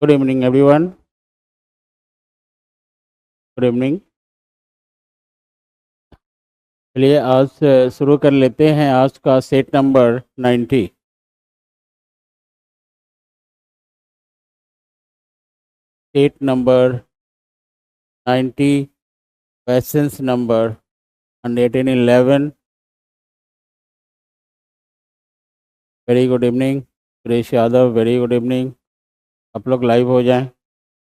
Good evening everyone. Good evening. चलिए आज से शुरू कर लेते हैं आज का set number 90। Set number 90, questions number 111। Very good evening. Suresh Yadav, very good evening. आप लोग लाइव हो जाएं।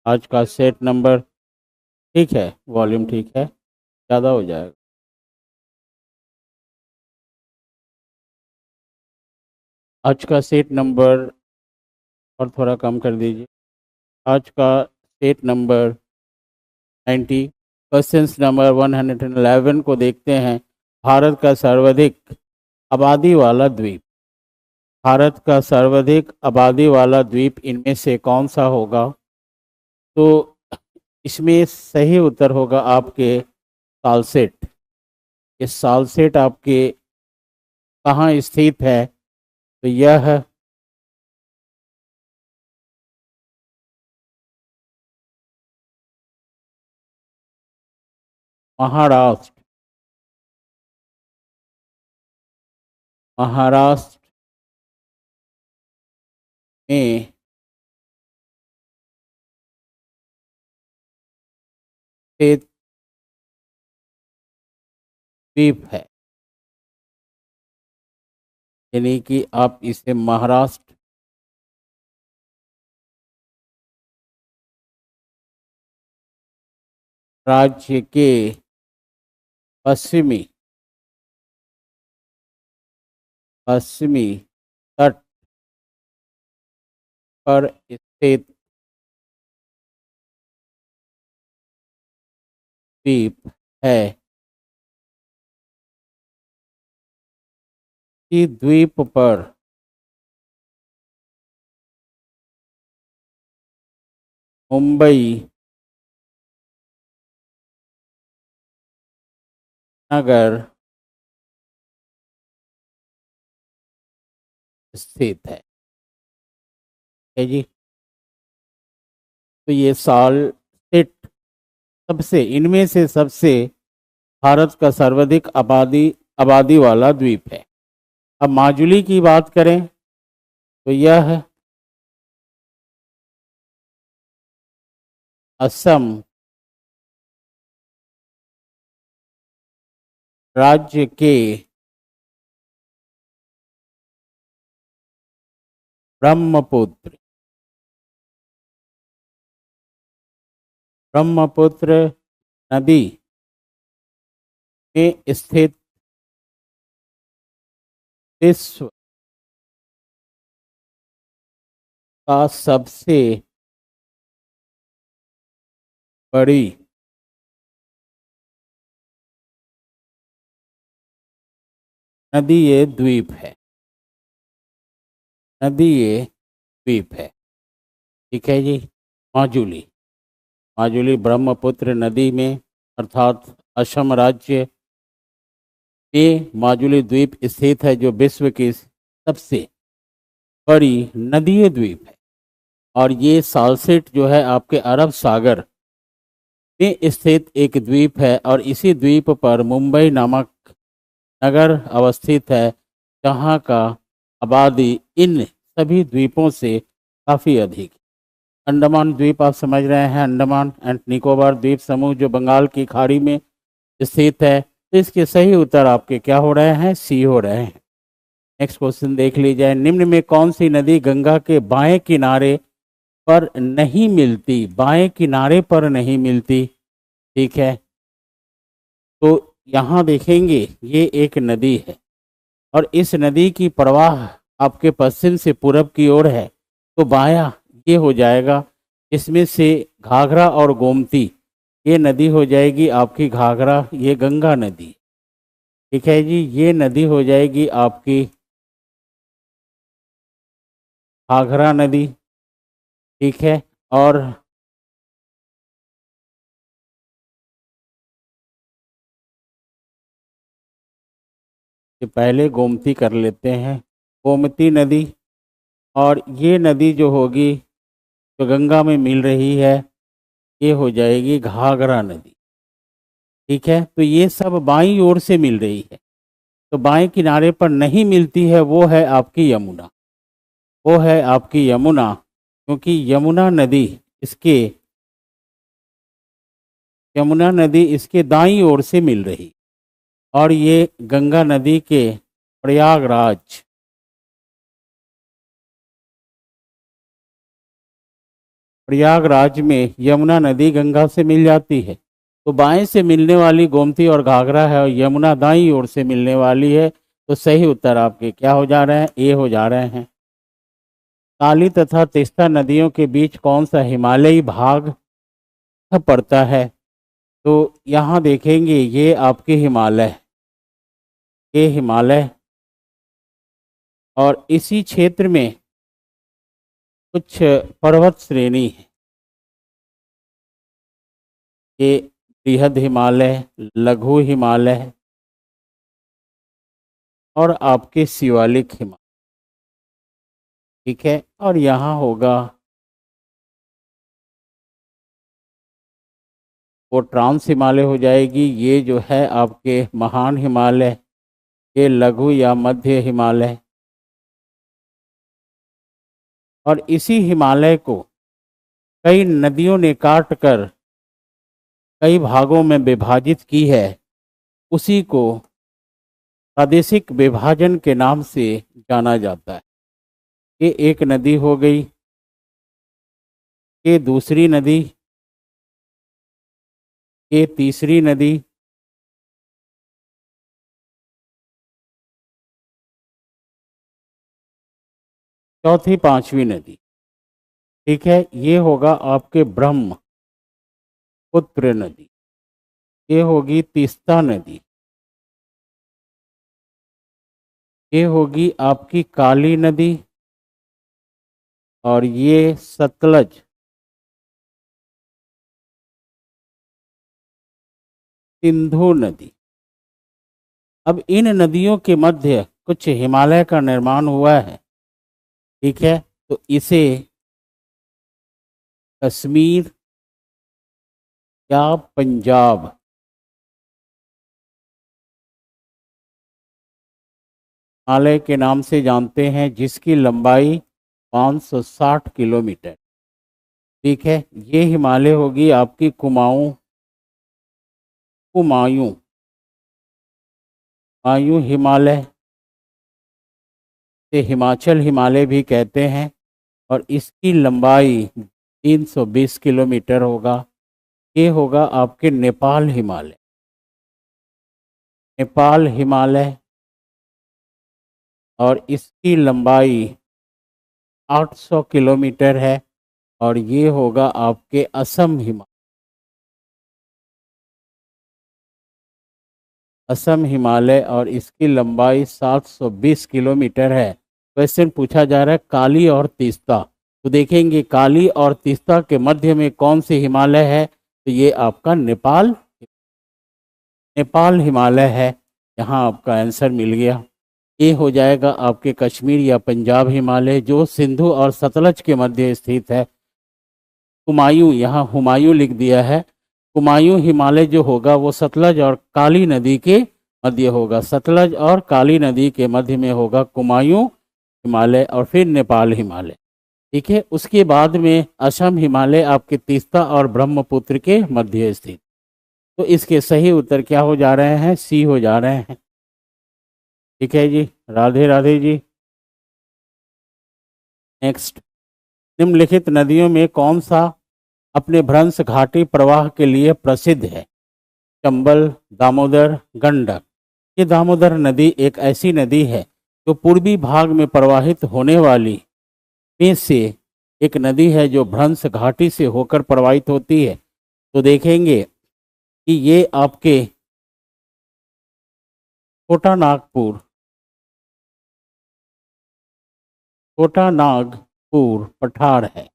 आज का सेट नंबर ठीक है, वॉल्यूम ठीक है, ज़्यादा हो जाएगा। आज का सेट नंबर और थोड़ा कम कर दीजिए। आज का सेट नंबर 90, क्वेश्चंस नंबर 111 को देखते हैं। भारत का सर्वाधिक आबादी वाला द्वीप। भारत का सर्वाधिक आबादी वाला द्वीप इनमें से कौन सा होगा? तो इसमें सही उत्तर होगा आपके सालसेट। ये सालसेट आपके कहाँ स्थित है? तो यह महाराष्ट्र, महाराष्ट्र में स्थित द्वीप है। यानी कि आप इसे महाराष्ट्र राज्य के पश्चिमी पश्चिमी तट पर स्थित द्वीप है। इस द्वीप पर मुंबई नगर स्थित है जी। तो ये साल सेट सबसे इनमें से सबसे भारत का सर्वाधिक आबादी आबादी वाला द्वीप है। अब माजुली की बात करें तो यह असम राज्य के ब्रह्मपुत्र ब्रह्मपुत्र नदी में स्थित विश्व का सबसे बड़ी नदी ये द्वीप है। नदी ये द्वीप है। ठीक है जी। माजुली माजुली ब्रह्मपुत्र नदी में अर्थात असम राज्य में माजुली द्वीप स्थित है, जो विश्व की सबसे बड़ी नदीय द्वीप है। और ये सालसेट जो है आपके अरब सागर में स्थित एक द्वीप है, और इसी द्वीप पर मुंबई नामक नगर अवस्थित है, जहाँ का आबादी इन सभी द्वीपों से काफ़ी अधिक। अंडमान द्वीप आप समझ रहे हैं, अंडमान एंड निकोबार द्वीप समूह जो बंगाल की खाड़ी में स्थित है। तो इसके सही उत्तर आपके क्या हो रहे हैं? सी हो रहे हैं। नेक्स्ट क्वेश्चन देख लीजिए। निम्न में कौन सी नदी गंगा के बाएं किनारे पर नहीं मिलती? बाएं किनारे पर नहीं मिलती। ठीक है। तो यहाँ देखेंगे ये एक नदी है, और इस नदी की प्रवाह आपके पश्चिम से पूरब की ओर है। तो बायां ये हो जाएगा, इसमें से घाघरा और गोमती ये नदी हो जाएगी आपकी घाघरा, ये गंगा नदी। ठीक है जी। ये नदी हो जाएगी आपकी घाघरा नदी। ठीक है। और ये पहले गोमती कर लेते हैं, गोमती नदी। और ये नदी जो होगी जो गंगा में मिल रही है ये हो जाएगी घाघरा नदी। ठीक है, तो ये सब बाईं ओर से मिल रही है। तो बाएं किनारे पर नहीं मिलती है वो है आपकी यमुना, वो है आपकी यमुना, क्योंकि यमुना नदी इसके दाईं ओर से मिल रही। और ये गंगा नदी के प्रयागराज प्रयागराज में यमुना नदी गंगा से मिल जाती है। तो बाएं से मिलने वाली गोमती और घाघरा है और यमुना दाईं ओर से मिलने वाली है। तो सही उत्तर आपके क्या हो जा रहे हैं, ए हो जा रहे हैं। काली तथा तीस्ता नदियों के बीच कौन सा हिमालयी भाग पड़ता है? तो यहाँ देखेंगे ये आपके हिमालय, ये हिमालय, और इसी क्षेत्र में कुछ पर्वत श्रेणी है। ये बृहद हिमालय, लघु हिमालय और आपके शिवालिक हिमालय। ठीक है, और यहाँ होगा वो ट्रांस हिमालय हो जाएगी। ये जो है आपके महान हिमालय, ये लघु या मध्य हिमालय। और इसी हिमालय को कई नदियों ने काट कर कई भागों में विभाजित की है। उसी को प्रादेशिक विभाजन के नाम से जाना जाता है। ये एक नदी हो गई, ये दूसरी नदी, ये तीसरी नदी, चौथी पांचवी नदी। ठीक है, ये होगा आपके ब्रह्मपुत्र नदी, ये होगी तीस्ता नदी, ये होगी आपकी काली नदी, और ये सतलज, सिंधु नदी। अब इन नदियों के मध्य कुछ हिमालय का निर्माण हुआ है। ठीक है, तो इसे कश्मीर या पंजाब हिमालय के नाम से जानते हैं, जिसकी लंबाई 560 किलोमीटर। ठीक है, ये हिमालय होगी आपकी कुमाऊं, कुमायूं, कुमायूं हिमालय से हिमाचल हिमालय भी कहते हैं, और इसकी लंबाई 320 किलोमीटर होगा। ये होगा आपके नेपाल हिमालय, नेपाल हिमालय, और इसकी लंबाई 800 किलोमीटर है। और ये होगा आपके असम हिमालय, असम हिमालय, और इसकी लंबाई 720 किलोमीटर है। क्वेश्चन पूछा जा रहा है काली और तीस्ता, तो देखेंगे काली और तीस्ता के मध्य में कौन सी हिमालय है? तो ये आपका नेपाल, नेपाल हिमालय है। यहाँ आपका आंसर मिल गया। ये हो जाएगा आपके कश्मीर या पंजाब हिमालय, जो सिंधु और सतलज के मध्य स्थित है। कुमायूं, यहाँ हुमायूं लिख दिया है। कुमायूं हिमालय जो होगा वो सतलज और काली नदी के मध्य होगा। सतलज और काली नदी के मध्य में होगा कुमायूं हिमालय, और फिर नेपाल हिमालय। ठीक है, उसके बाद में असम हिमालय आपके तीस्ता और ब्रह्मपुत्र के मध्य स्थित। तो इसके सही उत्तर क्या हो जा रहे हैं? सी हो जा रहे हैं। ठीक है जी, राधे राधे जी। नेक्स्ट, निम्नलिखित नदियों में कौन सा अपने भ्रंश घाटी प्रवाह के लिए प्रसिद्ध है? चंबल, दामोदर, गंडक। ये दामोदर नदी एक ऐसी नदी है जो पूर्वी भाग में प्रवाहित होने वाली में से एक नदी है, जो भ्रंश घाटी से होकर प्रवाहित होती है। तो देखेंगे कि ये आपके छोटा नागपुर पठार है,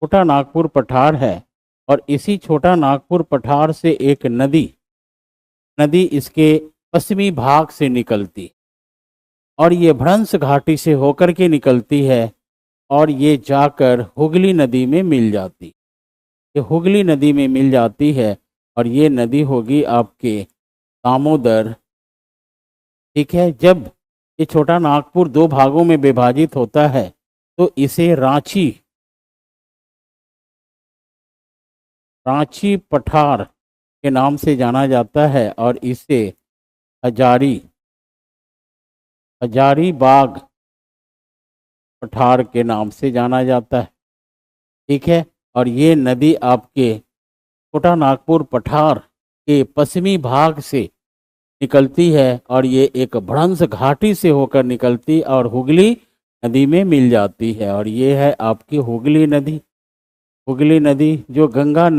छोटा नागपुर पठार है। और इसी छोटा नागपुर पठार से एक नदी इसके पश्चिमी भाग से निकलती, और ये भ्रंश घाटी से होकर के निकलती है। और ये जाकर हुगली नदी में मिल जाती, ये हुगली नदी में मिल जाती है और ये नदी होगी आपके दामोदर। ठीक है, जब ये छोटा नागपुर दो भागों में विभाजित होता है तो इसे रांची, रांची पठार के नाम से जाना जाता है और इसे हजारी, हजारीबाग पठार के नाम से जाना जाता है। ठीक है, और ये नदी आपके छोटा नागपुर पठार के पश्चिमी भाग से निकलती है और ये एक भ्रंश घाटी से होकर निकलती और हुगली नदी में मिल जाती है। और ये है आपकी हुगली नदी, हुगली नदी जो गंगा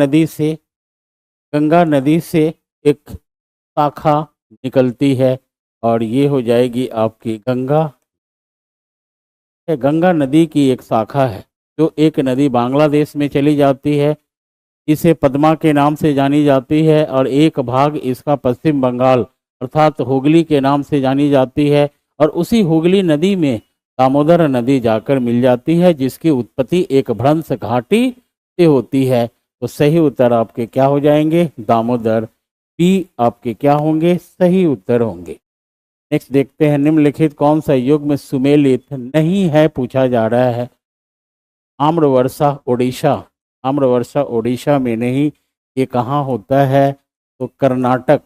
नदी से एक शाखा निकलती है और ये हो जाएगी आपकी गंगा, गंगा नदी की एक शाखा है जो एक नदी बांग्लादेश में चली जाती है, इसे पद्मा के नाम से जानी जाती है और एक भाग इसका पश्चिम बंगाल अर्थात हुगली के नाम से जानी जाती है। और उसी हुगली नदी में दामोदर नदी जाकर मिल जाती है जिसकी उत्पत्ति एक भ्रंश घाटी से होती है। तो सही उत्तर आपके क्या हो जाएंगे, दामोदर। पी आपके क्या होंगे, सही उत्तर होंगे। नेक्स्ट देखते हैं, निम्नलिखित कौन सा युग में सुमेलित नहीं है पूछा जा रहा है। आम्रवर्षा ओडिशा, आम्रवर्षा ओडिशा में नहीं, ये कहाँ होता है, तो कर्नाटक।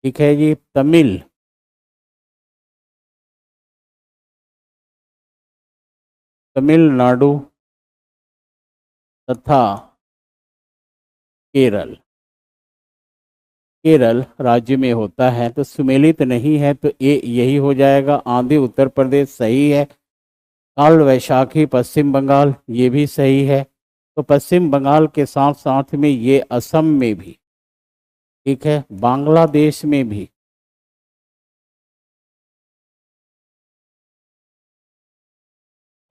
ठीक है जी, तमिलनाडु तथा केरल, केरल राज्य में होता है। तो सुमेलित नहीं है तो ये यही हो जाएगा। आंधी उत्तर प्रदेश सही है। काल वैशाखी पश्चिम बंगाल, ये भी सही है। तो पश्चिम बंगाल के साथ साथ में ये असम में भी, ठीक है, बांग्लादेश में भी,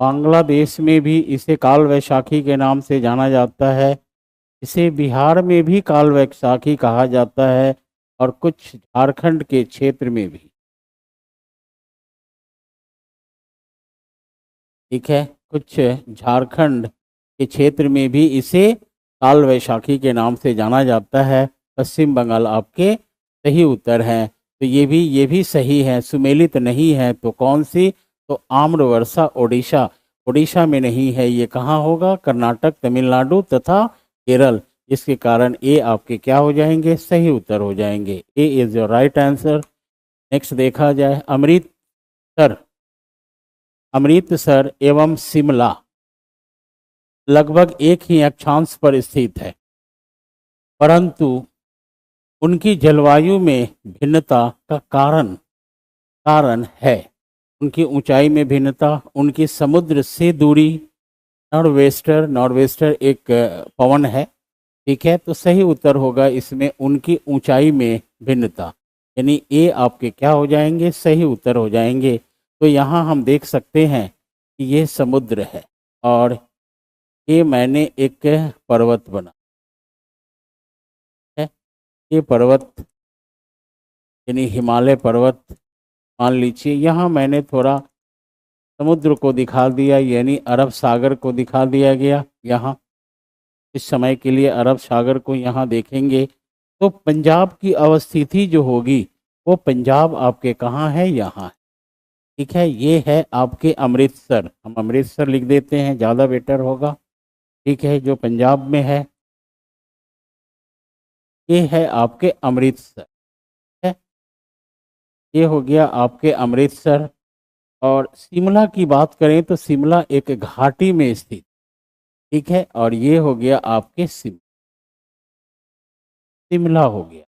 बांग्लादेश में भी इसे काल वैशाखी के नाम से जाना जाता है। इसे बिहार में भी काल वैशाखी कहा जाता है और कुछ झारखंड के क्षेत्र में भी। ठीक है, कुछ झारखंड के क्षेत्र में भी इसे काल वैशाखी के नाम से जाना जाता है। पश्चिम बंगाल आपके सही उत्तर हैं। तो ये भी सही है। सुमेलित नहीं है तो कौन सी, तो आम्रवर्षा ओडिशा, ओडिशा में नहीं है, ये कहाँ होगा, कर्नाटक, तमिलनाडु तथा केरल। जिसके कारण ए आपके क्या हो जाएंगे, सही उत्तर हो जाएंगे। A is your right answer. Next देखा जाए, अमृतसर, अमृतसर एवं शिमला लगभग एक ही अक्षांश पर स्थित है, परंतु उनकी जलवायु में भिन्नता का कारण है उनकी ऊंचाई में भिन्नता, उनकी समुद्र से दूरी। नॉर्वेस्टर, नॉर्वेस्टर एक पवन है। ठीक है, तो सही उत्तर होगा इसमें उनकी ऊंचाई में भिन्नता, यानी ए आपके क्या हो जाएंगे, सही उत्तर हो जाएंगे। तो यहाँ हम देख सकते हैं कि ये समुद्र है और ये मैंने एक पर्वत बना है, ये पर्वत यानी हिमालय पर्वत मान लीजिए। यहाँ मैंने थोड़ा समुद्र को दिखा दिया, यानी अरब सागर को दिखा दिया गया। यहाँ इस समय के लिए अरब सागर को यहाँ देखेंगे तो पंजाब की अवस्थिति जो होगी वो पंजाब आपके कहाँ है, यहाँ है। ठीक है, ये है आपके अमृतसर, हम अमृतसर लिख देते हैं, ज़्यादा बेटर होगा। ठीक है, जो पंजाब में है ये है आपके अमृतसर। है, ये हो गया आपके अमृतसर। और शिमला की बात करें तो शिमला एक घाटी में स्थित, ठीक है, और ये हो गया आपके शिमला हो गया।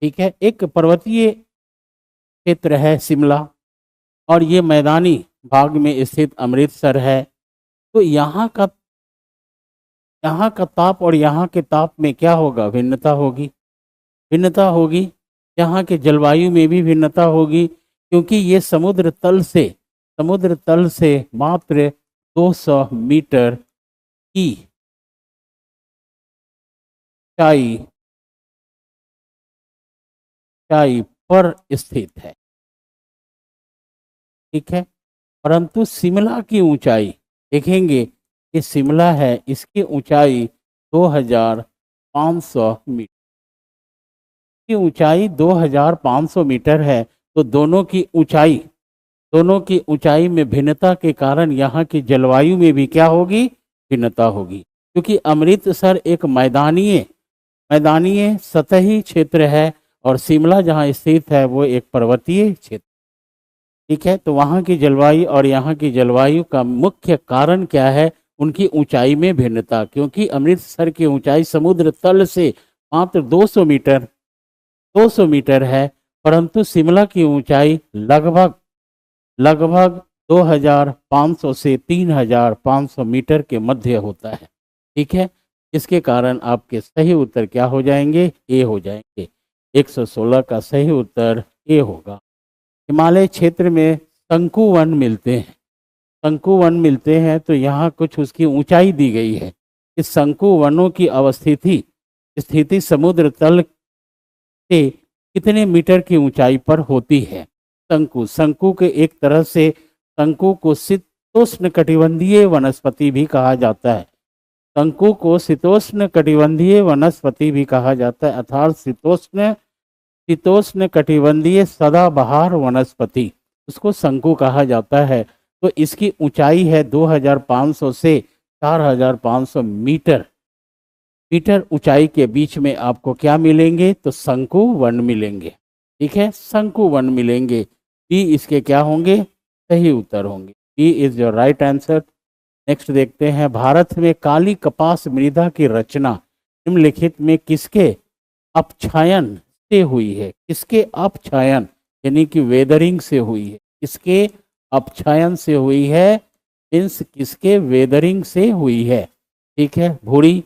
ठीक है, एक पर्वतीय क्षेत्र है शिमला और ये मैदानी भाग में स्थित अमृतसर है। तो यहाँ का ताप और यहाँ के ताप में क्या होगा, भिन्नता होगी, भिन्नता होगी। यहाँ के जलवायु में भी भिन्नता होगी क्योंकि ये समुद्र तल से मात्र 200 मीटर की ऊंचाई पर स्थित है। ठीक है, परंतु शिमला की ऊंचाई देखेंगे कि शिमला है इसकी ऊंचाई 2500 मीटर की ऊंचाई 2500 मीटर है। तो दोनों की ऊंचाई में भिन्नता के कारण यहाँ की जलवायु में भी क्या होगी, भिन्नता होगी। क्योंकि अमृतसर एक मैदानीय सतही क्षेत्र है और शिमला जहाँ स्थित है वो एक पर्वतीय क्षेत्र। ठीक है, तो वहाँ की जलवायु और यहाँ की जलवायु का मुख्य कारण क्या है, उनकी ऊंचाई में भिन्नता। क्योंकि अमृतसर की ऊंचाई समुद्र तल से मात्र 200 मीटर है, परंतु शिमला की ऊंचाई लगभग 2500 से 3500 मीटर के मध्य होता है। ठीक है, इसके कारण आपके सही उत्तर क्या हो जाएंगे, ए हो जाएंगे। 116 का सही उत्तर ए होगा। हिमालय क्षेत्र में शंकु वन मिलते हैं तो यहाँ कुछ उसकी ऊंचाई दी गई है। इस शंकु वनों की स्थिति समुद्र तल से कितने मीटर की ऊंचाई पर होती है। शंकु के एक तरह से शंकु को शीतोष्ण कटिबंधीय वनस्पति भी कहा जाता है। शंकु को शीतोष्ण कटिबंधीय वनस्पति भी कहा जाता है, अर्थात शीतोष्ण कटिबंधीय सदाबहार वनस्पति, उसको शंकु कहा जाता है। तो इसकी ऊंचाई है 2500 से 4500 मीटर ऊंचाई के बीच में आपको क्या मिलेंगे, तो शंकु वन मिलेंगे। ठीक है, शंकु वन मिलेंगे। बी इसके क्या होंगे, सही उत्तर होंगे। B is your right answer. Next देखते हैं, भारत में काली कपास मृदा की रचना निम्नलिखित में किसके अपक्षायन से हुई है। किसके अपक्षायन यानी कि वेदरिंग से हुई है। किसके अपक्षायन से हुई है, मीन्स किसके वेदरिंग से हुई है। ठीक है, भूरी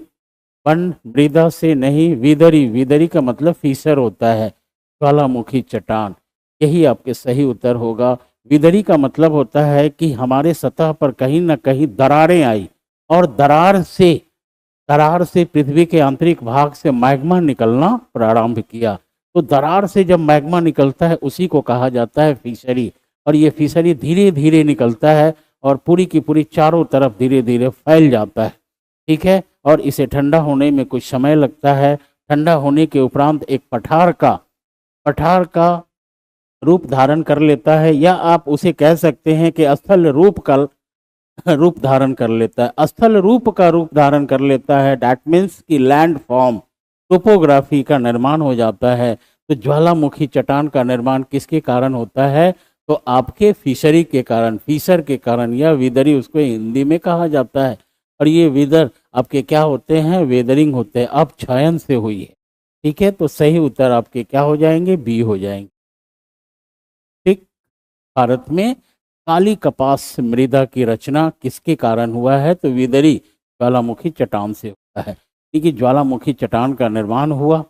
वन मृदा से नहीं, विदरी का मतलब फीसर होता है, ज्वालामुखी चट्टान, यही आपके सही उत्तर होगा। विदरी का मतलब होता है कि हमारे सतह पर कहीं ना कहीं दरारें आई और दरार से पृथ्वी के आंतरिक भाग से मैग्मा निकलना प्रारंभ किया। तो दरार से जब मैग्मा निकलता है उसी को कहा जाता है फिशरी। और ये फिशरी धीरे धीरे निकलता है और पूरी की पूरी चारों तरफ धीरे धीरे फैल जाता है। ठीक है, और इसे ठंडा होने में कुछ समय लगता है। ठंडा होने के उपरांत एक पठार का रूप धारण कर लेता है, या आप उसे कह सकते हैं कि स्थल रूप का रूप धारण कर लेता है। स्थल रूप का रूप धारण कर लेता है, डैट मीन्स की लैंड फॉर्म टोपोग्राफी का निर्माण हो जाता है। तो ज्वालामुखी चट्टान का निर्माण किसके कारण होता है, तो आपके फिशरी के कारण, फीसर के कारण, या विदरी उसको हिंदी में कहा जाता है। और ये विदर आपके क्या होते हैं, वेदरिंग होते हैं, अपक्षायन से हुई है। ठीक है, तो सही उत्तर आपके क्या हो जाएंगे, बी हो जाएंगे। ठीक, भारत में काली कपास मृदा की रचना किसके कारण हुआ है, तो विदरी ज्वालामुखी चट्टान से हुआ है। क्योंकि ज्वालामुखी चट्टान का निर्माण हुआ,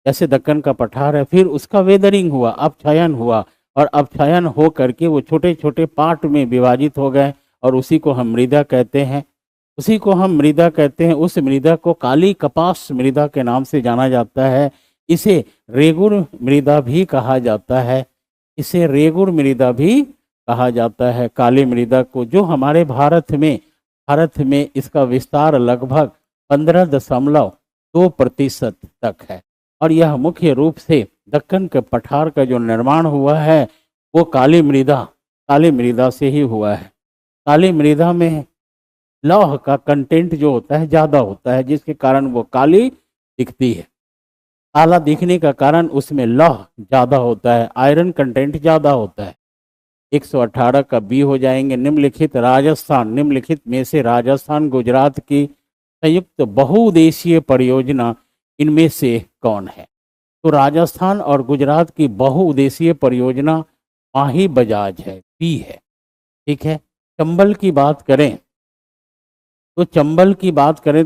जैसे दक्कन का पठार है, फिर उसका वेदरिंग हुआ, अपक्षायन हुआ, और अपक्षायन हो करके वो छोटे छोटे पार्ट में विभाजित हो गए, और उसी को हम मृदा कहते हैं। उस मृदा को काली कपास मृदा के नाम से जाना जाता है। इसे रेगुर मृदा भी कहा जाता है। काली मृदा को, जो हमारे भारत में इसका विस्तार लगभग 15.2% तक है। और यह मुख्य रूप से दक्कन के पठार का जो निर्माण हुआ है वो काली मृदा से ही हुआ है। काली मृदा में लौह का कंटेंट जो होता है ज़्यादा होता है, जिसके कारण वो काली दिखती है। काला दिखने का कारण उसमें लौह ज़्यादा होता है, आयरन कंटेंट ज़्यादा होता है। 118 का बी हो जाएंगे। निम्नलिखित में से राजस्थान गुजरात की संयुक्त बहुउद्देशीय परियोजना इनमें से कौन है। तो राजस्थान और गुजरात की बहुउद्देशीय परियोजना माही बजाज है, बी है। ठीक है, चंबल की बात करें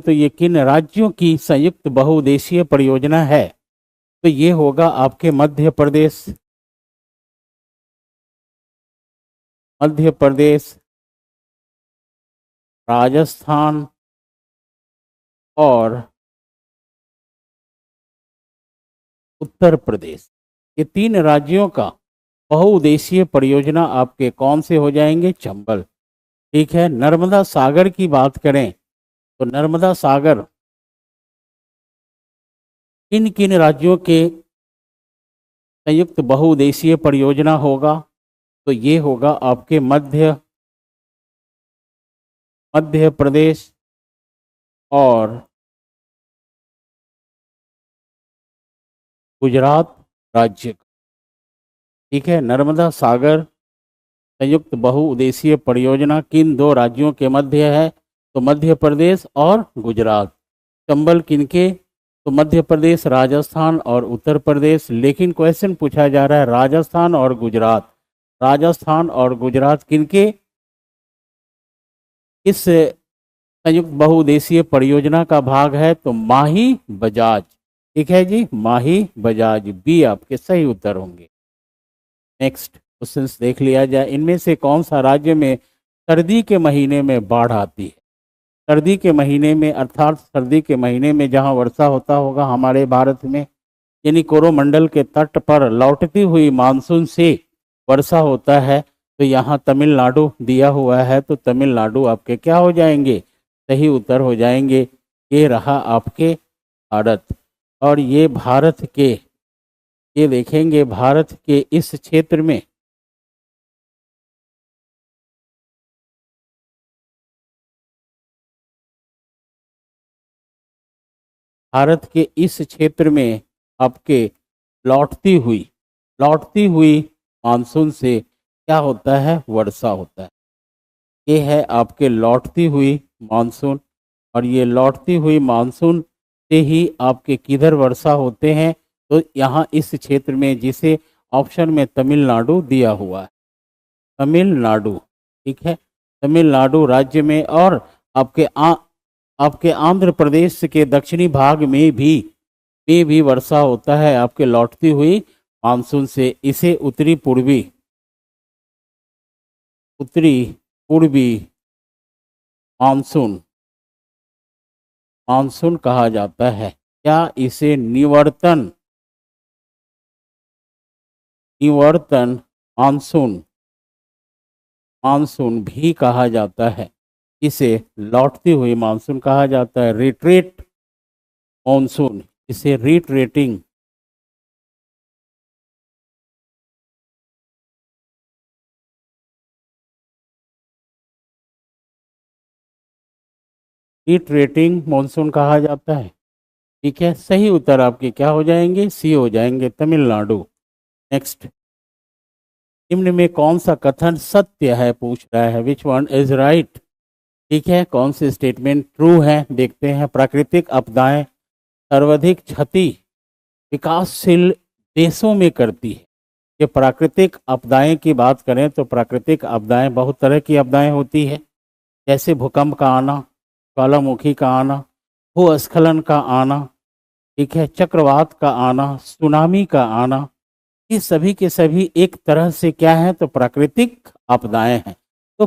तो ये किन राज्यों की संयुक्त बहुउद्देशीय परियोजना है, तो ये होगा आपके मध्य प्रदेश, राजस्थान और उत्तर प्रदेश। ये 3 राज्यों का बहुउद्देशीय परियोजना आपके कौन से हो जाएंगे, चंबल। ठीक है। नर्मदा सागर की बात करें तो नर्मदा सागर किन किन राज्यों के संयुक्त बहुउद्देशीय परियोजना होगा? तो ये होगा आपके मध्य प्रदेश और गुजरात राज्य का। ठीक है। नर्मदा सागर संयुक्त बहुउद्देशीय परियोजना किन दो राज्यों के मध्य है? तो मध्य प्रदेश और गुजरात। चंबल किनके? तो मध्य प्रदेश, राजस्थान और उत्तर प्रदेश। लेकिन क्वेश्चन पूछा जा रहा है राजस्थान और गुजरात। राजस्थान और गुजरात किनके इस संयुक्त बहुउद्देशीय परियोजना का भाग है? तो माही बजाज। ठीक है जी, माही बजाज बी आपके सही उत्तर होंगे। नेक्स्ट क्वेश्चन देख लिया जाए। इनमें से कौन सा राज्य में सर्दी के महीने में बाढ़ आती है? सर्दी के महीने में, अर्थात सर्दी के महीने में जहां वर्षा होता होगा हमारे भारत में, यानी कोरोमंडल के तट पर लौटती हुई मानसून से वर्षा होता है। तो यहाँ तमिलनाडु दिया हुआ है, तो तमिलनाडु आपके क्या हो जाएंगे? सही उत्तर हो जाएंगे। ये रहा आपके भारत। और ये भारत के, ये देखेंगे भारत के इस क्षेत्र में भारत के इस क्षेत्र में आपके लौटती हुई मानसून से क्या होता है? वर्षा होता है। ये है आपके लौटती हुई मानसून। और ये लौटती हुई मानसून से ही आपके किधर वर्षा होते हैं? तो यहाँ इस क्षेत्र में, जिसे ऑप्शन में तमिलनाडु दिया हुआ है, तमिलनाडु। ठीक है। तमिलनाडु राज्य में और आपके आंध्र प्रदेश के दक्षिणी भाग में भी वर्षा होता है आपके लौटती हुई मानसून से। इसे उत्तरी पूर्वी मानसून मानसून कहा जाता है। क्या इसे निवर्तन मानसून मानसून भी कहा जाता है? इसे लौटती हुई मानसून कहा जाता है, रिट्रीट मानसून, इसे रिट्रेटिंग मानसून कहा जाता है। ठीक है। सही उत्तर आपके क्या हो जाएंगे? सी हो जाएंगे, तमिलनाडु। नेक्स्ट, निम्न में कौन सा कथन सत्य है पूछ रहा है, विच वन इज राइट। ठीक है। कौन सी स्टेटमेंट ट्रू है देखते हैं। प्राकृतिक आपदाएं सर्वाधिक क्षति विकासशील देशों में करती है। ये प्राकृतिक आपदाएं की बात करें तो प्राकृतिक आपदाएं बहुत तरह की आपदाएं होती है, जैसे भूकंप का आना, ज्वालामुखी का आना, भूस्खलन का आना, ठीक है, चक्रवात का आना, सुनामी का आना। ये सभी के सभी एक तरह से क्या है? तो प्राकृतिक आपदाएं हैं। तो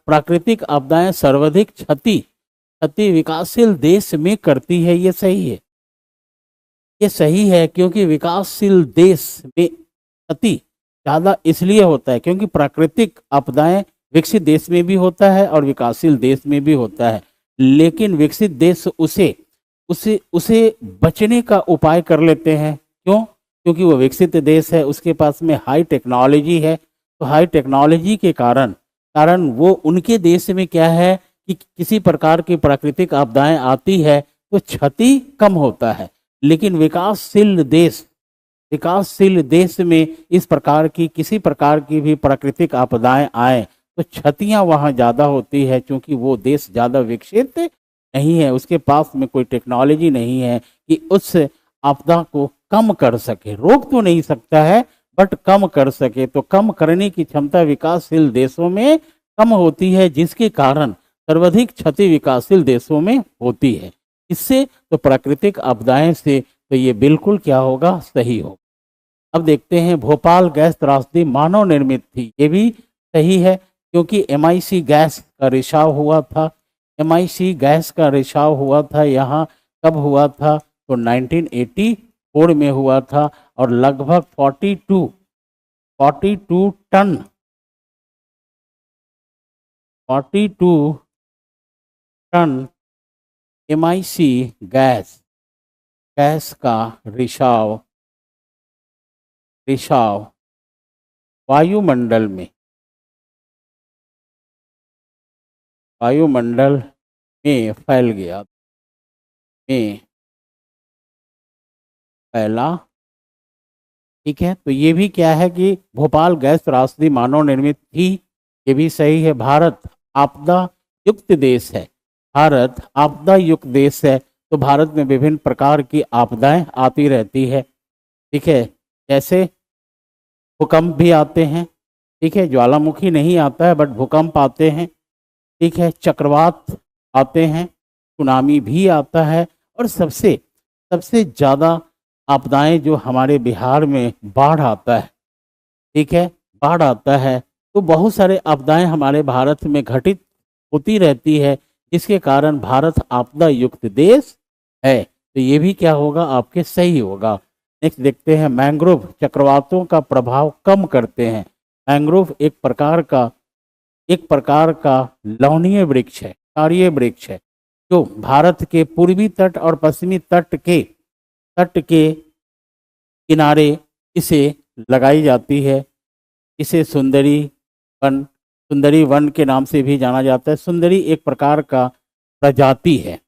प्राकृतिक आपदाएं सर्वाधिक क्षति विकासशील देश में करती है। ये सही है, ये सही है, क्योंकि विकासशील देश में क्षति ज्यादा इसलिए होता है क्योंकि प्राकृतिक आपदाएं विकसित देश में भी होता है और विकासशील देश में भी होता है। लेकिन विकसित देश उसे उसे उसे बचने का उपाय कर लेते हैं। क्यों? क्योंकि वो विकसित देश है, उसके पास में हाई टेक्नोलॉजी है। तो हाई टेक्नोलॉजी के कारण वो, उनके देश में क्या है कि किसी प्रकार की प्राकृतिक आपदाएं आती है तो क्षति कम होता है। लेकिन विकासशील देश में इस प्रकार की किसी प्रकार की भी प्राकृतिक आपदाएं आए तो क्षतियां वहां ज्यादा होती है, क्योंकि वो देश ज्यादा विकसित नहीं है, उसके पास में कोई टेक्नोलॉजी नहीं है कि उस आपदा को कम कर सके। रोक तो नहीं सकता है बट कम कर सके। तो कम करने की क्षमता विकासशील देशों में कम होती है, जिसके कारण सर्वाधिक क्षति विकासशील देशों में होती है। इससे तो प्राकृतिक आपदाएं से तो ये बिल्कुल क्या होगा? सही होगा। अब देखते हैं, भोपाल गैस त्रासदी मानव निर्मित थी। ये भी सही है, क्योंकि एमआईसी गैस का रिसाव हुआ था। एमआईसी गैस का रिसाव हुआ था यहाँ, कब हुआ था? तो 1984 में हुआ था। और लगभग 42 टन 42 टन MIC गैस का रिसाव रिसाव वायुमंडल में फैल गया में फैला। ठीक है, तो ये भी क्या है कि भोपाल गैस त्रासदी मानव निर्मित थी, ये भी सही है। भारत आपदा युक्त देश है, भारत आपदा युक्त देश है, तो भारत में विभिन्न प्रकार की आपदाएं आती रहती है। ठीक है, जैसे भूकंप भी आते हैं, ठीक है, ज्वालामुखी नहीं आता है बट भूकंप आते हैं, ठीक है, चक्रवात आते हैं, सुनामी भी आता है, और सबसे सबसे ज़्यादा आपदाएं जो हमारे बिहार में बाढ़ आता है। ठीक है, बाढ़ आता है, तो बहुत सारे आपदाएं हमारे भारत में घटित होती रहती है, जिसके कारण भारत आपदा युक्त देश है। तो ये भी क्या होगा, आपके सही होगा। नेक्स्ट देखते हैं, मैंग्रोव चक्रवातों का प्रभाव कम करते हैं। मैंग्रोव एक प्रकार का लवणीय वृक्ष है, क्षारीय वृक्ष है, जो भारत के पूर्वी तट और पश्चिमी तट के किनारे इसे लगाई जाती है। इसे सुंदरी वन के नाम से भी जाना जाता है। सुंदरी एक प्रकार का प्रजाति है,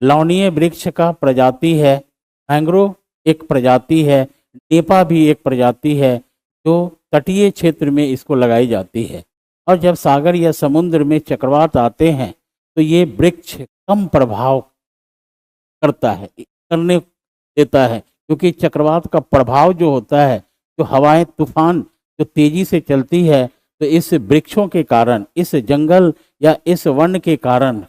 लवणीय वृक्ष का प्रजाति है। मैंग्रोव एक प्रजाति है, नीपा भी एक प्रजाति है, जो तटीय क्षेत्र में इसको लगाई जाती है। और जब सागर या समुद्र में चक्रवात आते हैं, तो ये वृक्ष कम प्रभाव करने देता है, क्योंकि चक्रवात का प्रभाव जो होता है, जो हवाएं तूफान जो तेजी से चलती है, तो इस वृक्षों के कारण, इस जंगल या इस वन के कारण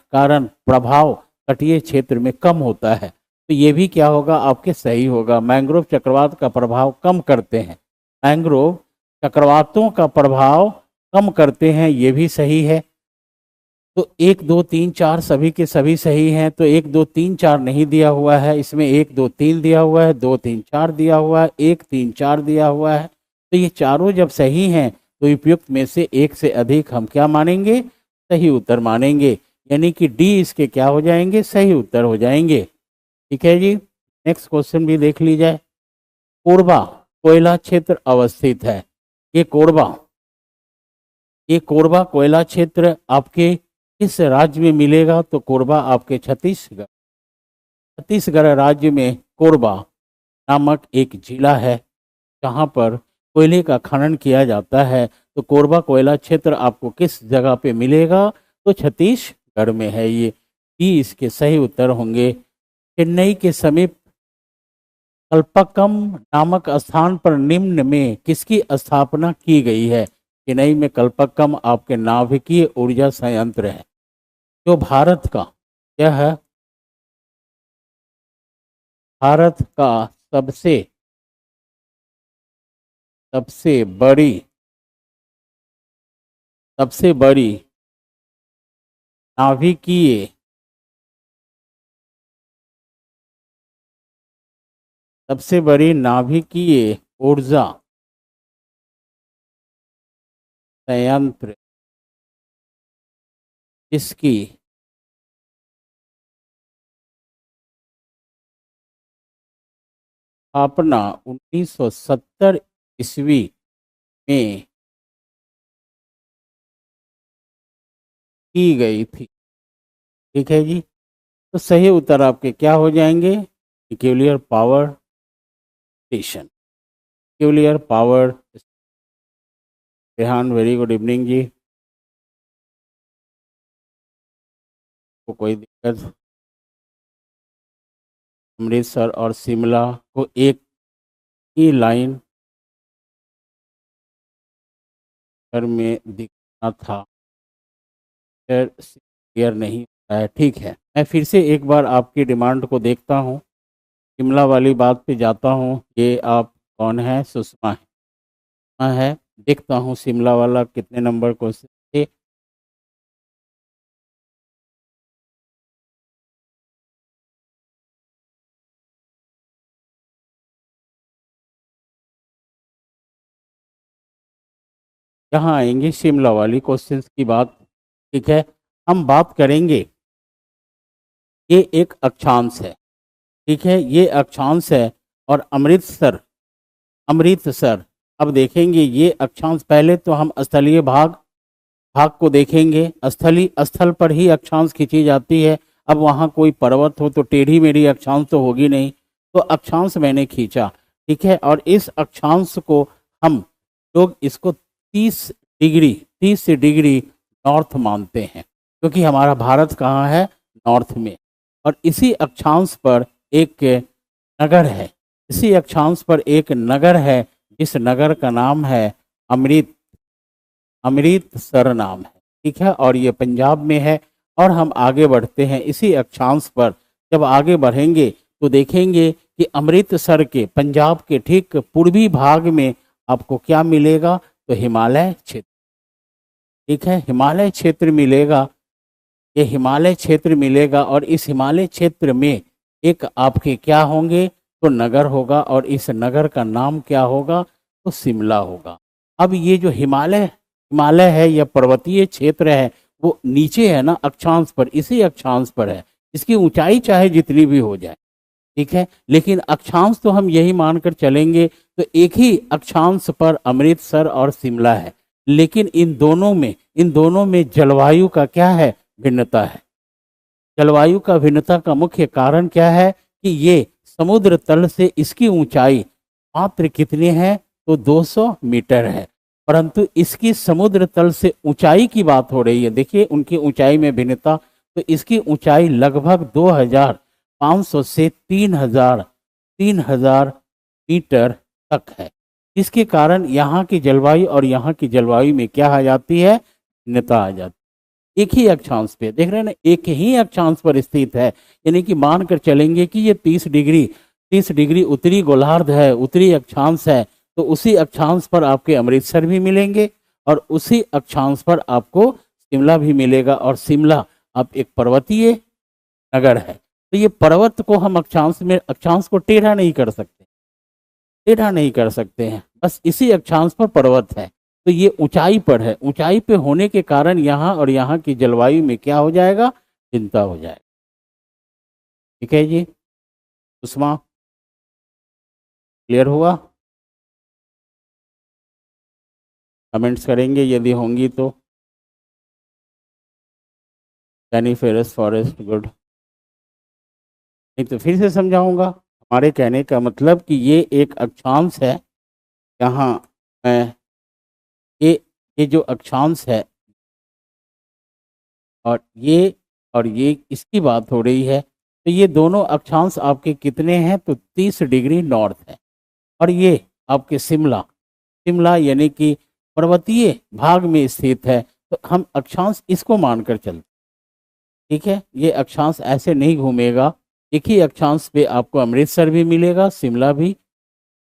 प्रभाव तटीय क्षेत्र में कम होता है। तो ये भी क्या होगा, आपके सही होगा। मैंग्रोव चक्रवात का प्रभाव कम करते हैं, मैंग्रोव चक्रवातों का प्रभाव कम करते हैं, ये भी सही है। तो 1 2 3 4 सभी के सभी सही हैं। तो 1 2 3 4 नहीं दिया हुआ है, इसमें 1 2 3 दिया हुआ है, 2 3 4 दिया हुआ है, 1 3 4 दिया हुआ है। तो ये चारों जब सही हैं, तो उपयुक्त में से एक से अधिक हम क्या मानेंगे, सही उत्तर मानेंगे, यानी कि डी इसके क्या हो जाएंगे, सही उत्तर हो जाएंगे। ठीक है जी, नेक्स्ट क्वेश्चन भी देख लीजिए। कोरबा कोयला क्षेत्र अवस्थित है। ये कोरबा कोयला क्षेत्र आपके किस राज्य में मिलेगा, तो कोरबा आपके छत्तीसगढ़ राज्य में कोरबा नामक एक जिला है, जहाँ पर कोयले का खनन किया जाता है। तो कोरबा कोयला क्षेत्र आपको किस जगह पे मिलेगा, तो छत्तीसगढ़ में है। ये इसके सही उत्तर होंगे। चेन्नई के समीप कल्पक्कम नामक स्थान पर निम्न में किसकी स्थापना की गई है। चेन्नई में कल्पक्कम आपके नाभिकीय ऊर्जा संयंत्र है, जो भारत का यह है, भारत का सबसे सबसे बड़ी सबसे बड़ी नाभिकीय सबसे बड़ी नाभिकीय ऊर्जा संयंत्र, जिसकी स्थापना 1970 ईस्वी में की गई थी। ठीक है जी, तो सही उत्तर आपके क्या हो जाएंगे, nuclear power station. Nuclear power. Rehan very good evening ji, को कोई दिक्कत। अमृतसर और शिमला को एक ही लाइन पर में दिखना था, क्लियर नहीं होता है। ठीक है, मैं फिर से एक बार आपकी डिमांड को देखता हूँ, शिमला वाली बात पे जाता हूँ। ये आप कौन है, सुषमा है। देखता हूँ शिमला वाला कितने नंबर क्वेश्चन थे। यहाँ आएंगे शिमला वाली क्वेश्चंस की बात। ठीक है। हम बात करेंगे, ये एक अक्षांश है, ठीक है, ये अक्षांश है। और अमृतसर, अमृतसर, अब देखेंगे ये अक्षांश। पहले तो हम स्थलीय भाग भाग को देखेंगे। स्थली स्थल पर ही अक्षांश खींची जाती है। अब वहाँ कोई पर्वत हो तो टेढ़ी मेढ़ी अक्षांश तो होगी नहीं, तो अक्षांश मैंने खींचा, ठीक है। और इस अक्षांश को हम लोग इसको 30 डिग्री नॉर्थ मानते हैं, क्योंकि हमारा भारत कहाँ है, नॉर्थ में। और इसी अक्षांश पर एक नगर है, इसी अक्षांश पर एक नगर है, जिस नगर का नाम है अमृतसर नाम है, ठीक है। और ये पंजाब में है। और हम आगे बढ़ते हैं इसी अक्षांश पर। जब आगे बढ़ेंगे तो देखेंगे कि अमृतसर के, पंजाब के ठीक पूर्वी भाग में आपको क्या मिलेगा, तो हिमालय क्षेत्र, ठीक है, हिमालय क्षेत्र मिलेगा। ये हिमालय क्षेत्र मिलेगा। और इस हिमालय क्षेत्र में एक आपके क्या होंगे, तो नगर होगा। और इस नगर का नाम क्या होगा, तो शिमला होगा। अब ये जो हिमालय हिमालय है, यह पर्वतीय क्षेत्र है, वो नीचे है ना अक्षांश पर, इसी अक्षांश पर है। इसकी ऊंचाई चाहे जितनी भी हो जाए, ठीक है, लेकिन अक्षांश तो हम यही मानकर चलेंगे। तो एक ही अक्षांश पर अमृतसर और शिमला है, लेकिन इन दोनों में जलवायु का क्या है, भिन्नता है। जलवायु का भिन्नता का मुख्य कारण क्या है कि ये समुद्र तल से इसकी ऊंचाई मात्र कितनी है, तो 200 मीटर है। परंतु इसकी समुद्र तल से ऊंचाई की बात हो रही है, देखिए उनकी ऊंचाई में भिन्नता। तो इसकी ऊंचाई लगभग 2500 से 3000 मीटर तक है। इसके कारण यहाँ की जलवायु और यहाँ की जलवायु में क्या आ जाती है, भिन्नता आ जाती है। एक ही अक्षांश पे देख रहे हैं ना, एक ही अक्षांश पर स्थित है। यानी कि मानकर चलेंगे कि ये 30 डिग्री उत्तरी गोलार्ध है, उत्तरी अक्षांश है। तो उसी अक्षांश पर आपके अमृतसर भी मिलेंगे और उसी अक्षांश पर आपको शिमला भी मिलेगा। और शिमला अब एक पर्वतीय नगर है। तो ये पर्वत को हम अक्षांश को टेढ़ा नहीं कर सकते, टेढ़ा नहीं कर सकते हैं, बस इसी अक्षांश पर पर्वत है। तो ये ऊंचाई पर है, ऊंचाई पे होने के कारण यहाँ और यहाँ की जलवायु में क्या हो जाएगा, भिन्नता हो जाएगा। ठीक है जी, सुषमा, क्लियर हुआ? कमेंट्स करेंगे यदि होंगी तो। कैनिफेरस फॉरेस्ट, गुड। नहीं तो फिर से समझाऊंगा। हमारे कहने का मतलब कि ये एक अक्षांश है, यहाँ मैं ये जो अक्षांश है और ये इसकी बात हो रही है। तो ये दोनों अक्षांश आपके कितने हैं, तो 30 डिग्री नॉर्थ है। और ये आपके शिमला शिमला यानी कि पर्वतीय भाग में स्थित है। तो हम अक्षांश इसको मानकर चलते, ठीक है। ये अक्षांश ऐसे नहीं घूमेगा। एक ही अक्षांश पे आपको अमृतसर भी मिलेगा, शिमला भी,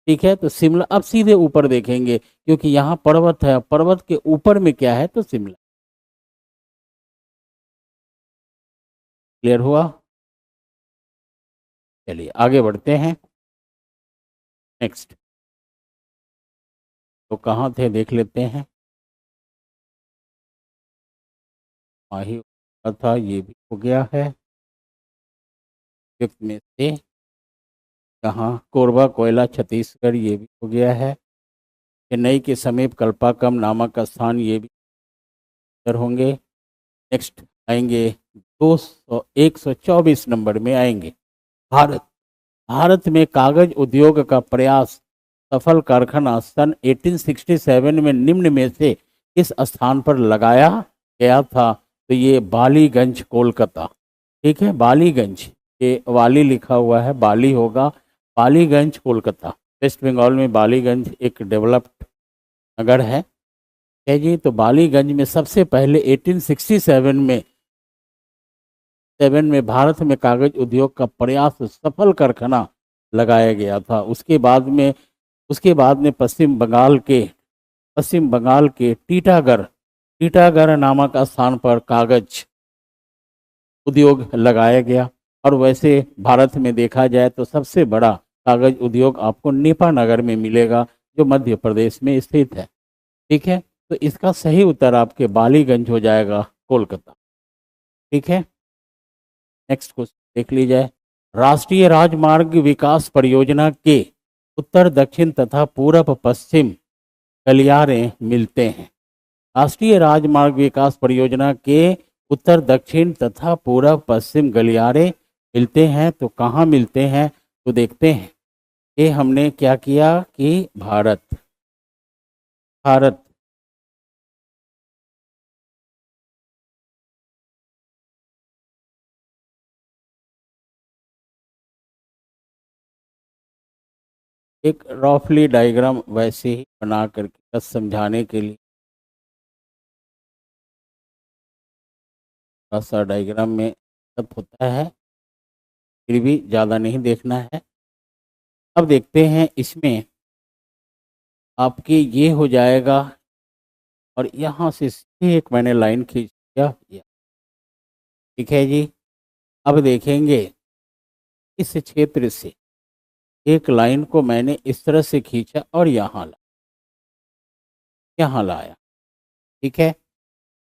ठीक है। तो शिमला अब सीधे ऊपर देखेंगे, क्योंकि यहाँ पर्वत है, पर्वत के ऊपर में क्या है, तो शिमला। क्लियर हुआ? चलिए आगे बढ़ते हैं। नेक्स्ट, तो कहाँ थे देख लेते हैं। माही था, ये भी हो गया है। फिफ्थ में से कहाँ, कोरबा कोयला छत्तीसगढ़, ये भी हो गया है। चेन्नई के समीप कल्पाकम नामक स्थान, ये भी इधर होंगे। नेक्स्ट आएंगे 124 नंबर में आएंगे, भारत। भारत में कागज उद्योग का प्रयास सफल कारखाना सन 1867 में निम्न में से किस स्थान पर लगाया गया था, तो ये बालीगंज कोलकाता, ठीक है। बालीगंज, ये वाली लिखा हुआ है, बाली होगा, बालीगंज कोलकाता, वेस्ट बंगाल में बालीगंज एक डेवलप्ड नगर है जी। तो बालीगंज में सबसे पहले 1867 में भारत में कागज उद्योग का प्रयास सफल कारखाना लगाया गया था। उसके बाद में पश्चिम बंगाल के टीटागढ़ नामक स्थान पर कागज उद्योग लगाया गया। और वैसे भारत में देखा जाए तो सबसे बड़ा कागज उद्योग आपको नेपानगर में मिलेगा, जो मध्य प्रदेश में स्थित है, ठीक है। तो इसका सही उत्तर आपके बालीगंज हो जाएगा, कोलकाता। ठीक है, नेक्स्ट क्वेश्चन देख लीजिए। राष्ट्रीय राजमार्ग विकास परियोजना के उत्तर दक्षिण तथा पूर्व पश्चिम गलियारे मिलते हैं। राष्ट्रीय राजमार्ग विकास परियोजना के उत्तर दक्षिण तथा पूर्व पश्चिम गलियारे मिलते हैं, तो कहाँ मिलते हैं? तो देखते हैं। ये हमने क्या किया कि भारत भारत एक रफली डायग्राम वैसे ही बना करके बस समझाने के लिए, थोड़ा सा डायग्राम में सब होता है, फिर भी ज़्यादा नहीं देखना है। अब देखते हैं इसमें आपके ये हो जाएगा, और यहाँ से सीधे एक मैंने लाइन खींच दिया। ठीक है जी। अब देखेंगे इस क्षेत्र से एक लाइन को मैंने इस तरह से खींचा और यहाँ लाया। ठीक है,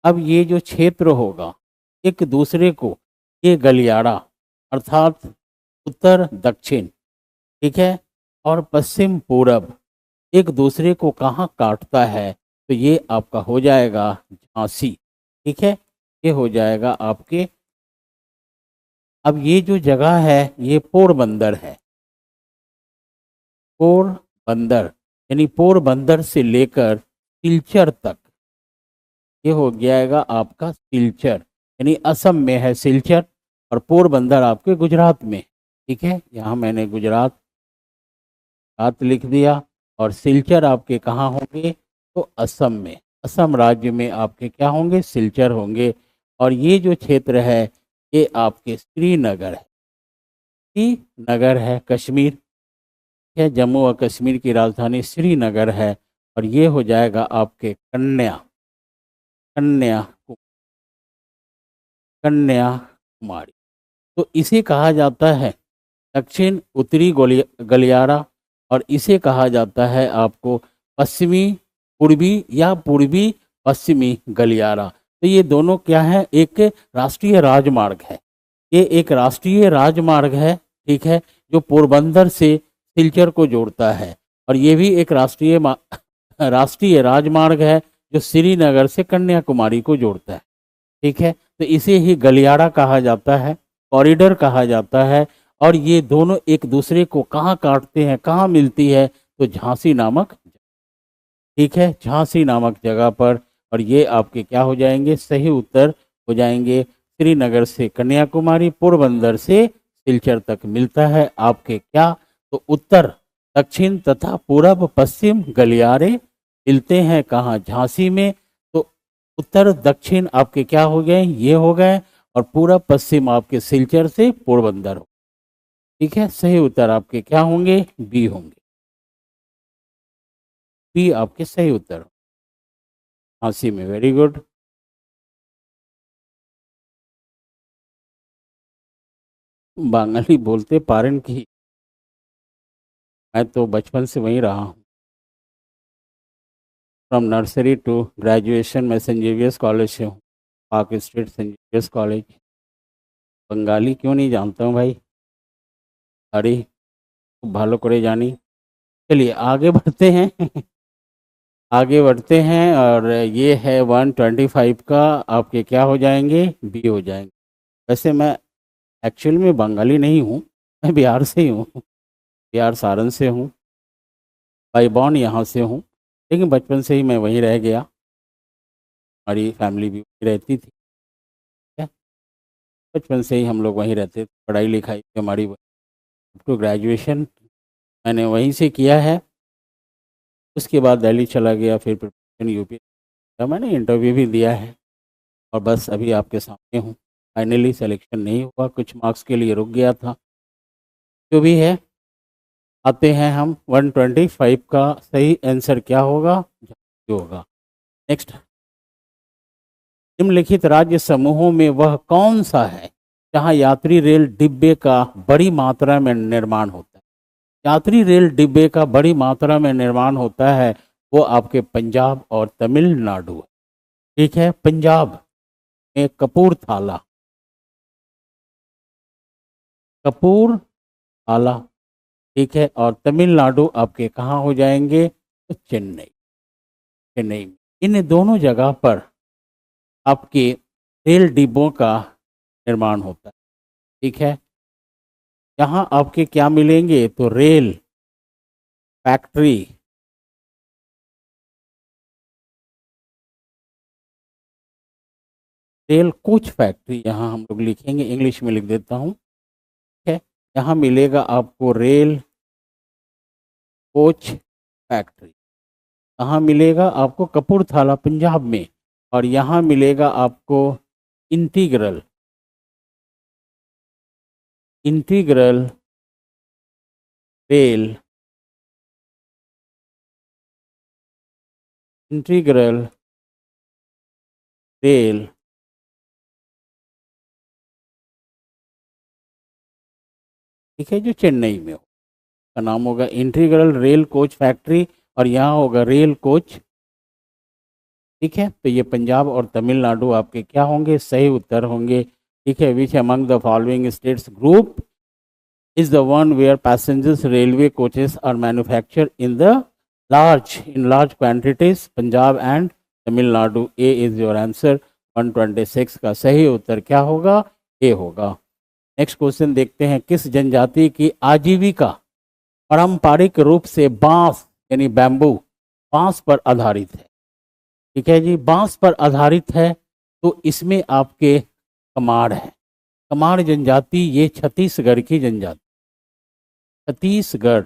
अब ये जो क्षेत्र होगा एक दूसरे को, ये गलियारा अर्थात उत्तर दक्षिण, ठीक है, और पश्चिम पूरब एक दूसरे को कहाँ काटता है? तो ये आपका हो जाएगा झांसी। ठीक है, ये हो जाएगा आपके। अब ये जो जगह है ये पोरबंदर है। पोरबंदर यानी पोरबंदर से लेकर सिलचर तक ये हो जाएगा आपका सिलचर, यानी असम में है सिलचर, और पोरबंदर आपके गुजरात में। ठीक है, यहाँ मैंने गुजरात हाथ लिख दिया, और सिलचर आपके कहाँ होंगे? तो असम में, असम राज्य में आपके क्या होंगे? सिलचर होंगे। और ये जो क्षेत्र है ये आपके श्रीनगर है। श्रीनगर है कश्मीर, है जम्मू और कश्मीर की राजधानी श्रीनगर है। और ये हो जाएगा आपके कन्या कन्याकुमारी। तो इसे कहा जाता है दक्षिण उत्तरी गलियारा, और इसे कहा जाता है आपको पश्चिमी पूर्वी या पूर्वी पश्चिमी गलियारा। तो ये दोनों क्या है? एक राष्ट्रीय राजमार्ग है, ये एक राष्ट्रीय राजमार्ग है। ठीक है, जो पोरबंदर से सिलचर को जोड़ता है, और ये भी एक राष्ट्रीय राजमार्ग है जो श्रीनगर से कन्याकुमारी को जोड़ता है। ठीक है, तो इसे ही गलियारा कहा जाता है, कॉरिडोर कहा जाता है। और ये दोनों एक दूसरे को कहाँ काटते हैं, कहाँ मिलती है? तो झांसी नामक, ठीक है, झांसी नामक जगह पर। और ये आपके क्या हो जाएंगे? सही उत्तर हो जाएंगे। श्रीनगर से कन्याकुमारी, पोरबंदर से सिलचर तक मिलता है आपके क्या? तो उत्तर दक्षिण तथा पूर्व पश्चिम गलियारे मिलते हैं कहाँ? झांसी में। तो उत्तर दक्षिण आपके क्या हो गए? ये हो गए। और पूर्व पश्चिम आपके सिलचर से पोरबंदर हो। ठीक है, सही उत्तर आपके क्या होंगे? बी होंगे। बी आपके सही उत्तर हो, झांसी में। Very good. बंगाली बोलते पारन की, मैं तो बचपन से वहीं रहा हूँ। फ्रॉम नर्सरी टू ग्रेजुएशन मैं सेंट जेवियर्स कॉलेज से हूँ, Park Street Saint Xavier's College. Bengali क्यों नहीं जानता हूँ भाई, अरे खूब भालो करे जानी। चलिए आगे बढ़ते हैं आगे बढ़ते हैं, और ये है 125 का आपके क्या हो जाएंगे? बी हो जाएंगे। वैसे मैं एक्चुअल में बंगाली नहीं हूँ, मैं बिहार से ही हूँ, बिहार सारण से हूँ, बाई बॉर्न यहाँ से हूँ, लेकिन बचपन से ही मैं वहीं रह गया, हमारी फैमिली भी वहीं रहती थी। ठीक है, बचपन से ही हम लोग वहीं रहते थे, पढ़ाई लिखाई हमारी अप टू ग्रेजुएशन मैंने वहीं से किया है। उसके बाद दिल्ली चला गया, फिर प्रिपरेशन यूपी का मैंने इंटरव्यू भी दिया है, और बस अभी आपके सामने हूँ। फाइनली सिलेक्शन नहीं हुआ, कुछ मार्क्स के लिए रुक गया था। जो भी है, आते हैं हम 125 का सही आंसर क्या होगा? जो होगा। नेक्स्ट, निम्नलिखित राज्य समूहों में वह कौन सा है जहां यात्री रेल डिब्बे का बड़ी मात्रा में निर्माण होता है? यात्री रेल डिब्बे का बड़ी मात्रा में निर्माण होता है, वो आपके पंजाब और तमिलनाडु है। ठीक है, पंजाब में कपूरथाला, कपूरथाला, ठीक है। और तमिलनाडु आपके कहाँ हो जाएंगे, तो चेन्नई, चेन्नई में। इन दोनों जगह पर आपके रेल डिब्बों का निर्माण होता है, ठीक है। यहाँ आपके क्या मिलेंगे, तो rail factory, rail coach factory, यहाँ हम लोग लिखेंगे, इंग्लिश में लिख देता हूँ, ठीक है। यहाँ मिलेगा आपको रेल कोच फैक्ट्री, कहाँ मिलेगा आपको, कपूरथला पंजाब में। और यहाँ मिलेगा आपको integral, integral rail, integral rail ठीक है, जो चेन्नई में हो, का नाम होगा इंटीग्रल रेल कोच फैक्ट्री, और यहाँ होगा रेल कोच, ठीक है। तो ये पंजाब और तमिलनाडु आपके क्या होंगे, सही उत्तर होंगे, ठीक है। Which among the following states group is the one where passengers railway coaches are manufactured in the large quantities, Punjab and Tamil Nadu? A is your answer, 126 का सही उत्तर क्या होगा, ए होगा। नेक्स्ट क्वेश्चन देखते हैं, किस जनजाति की आजीविका पारंपरिक रूप से बांस यानी बैम्बू, बांस पर आधारित है, ठीक है जी, बांस पर आधारित है। तो इसमें आपके कमार है, कमार जनजाति, ये छत्तीसगढ़ की जनजाति, छत्तीसगढ़,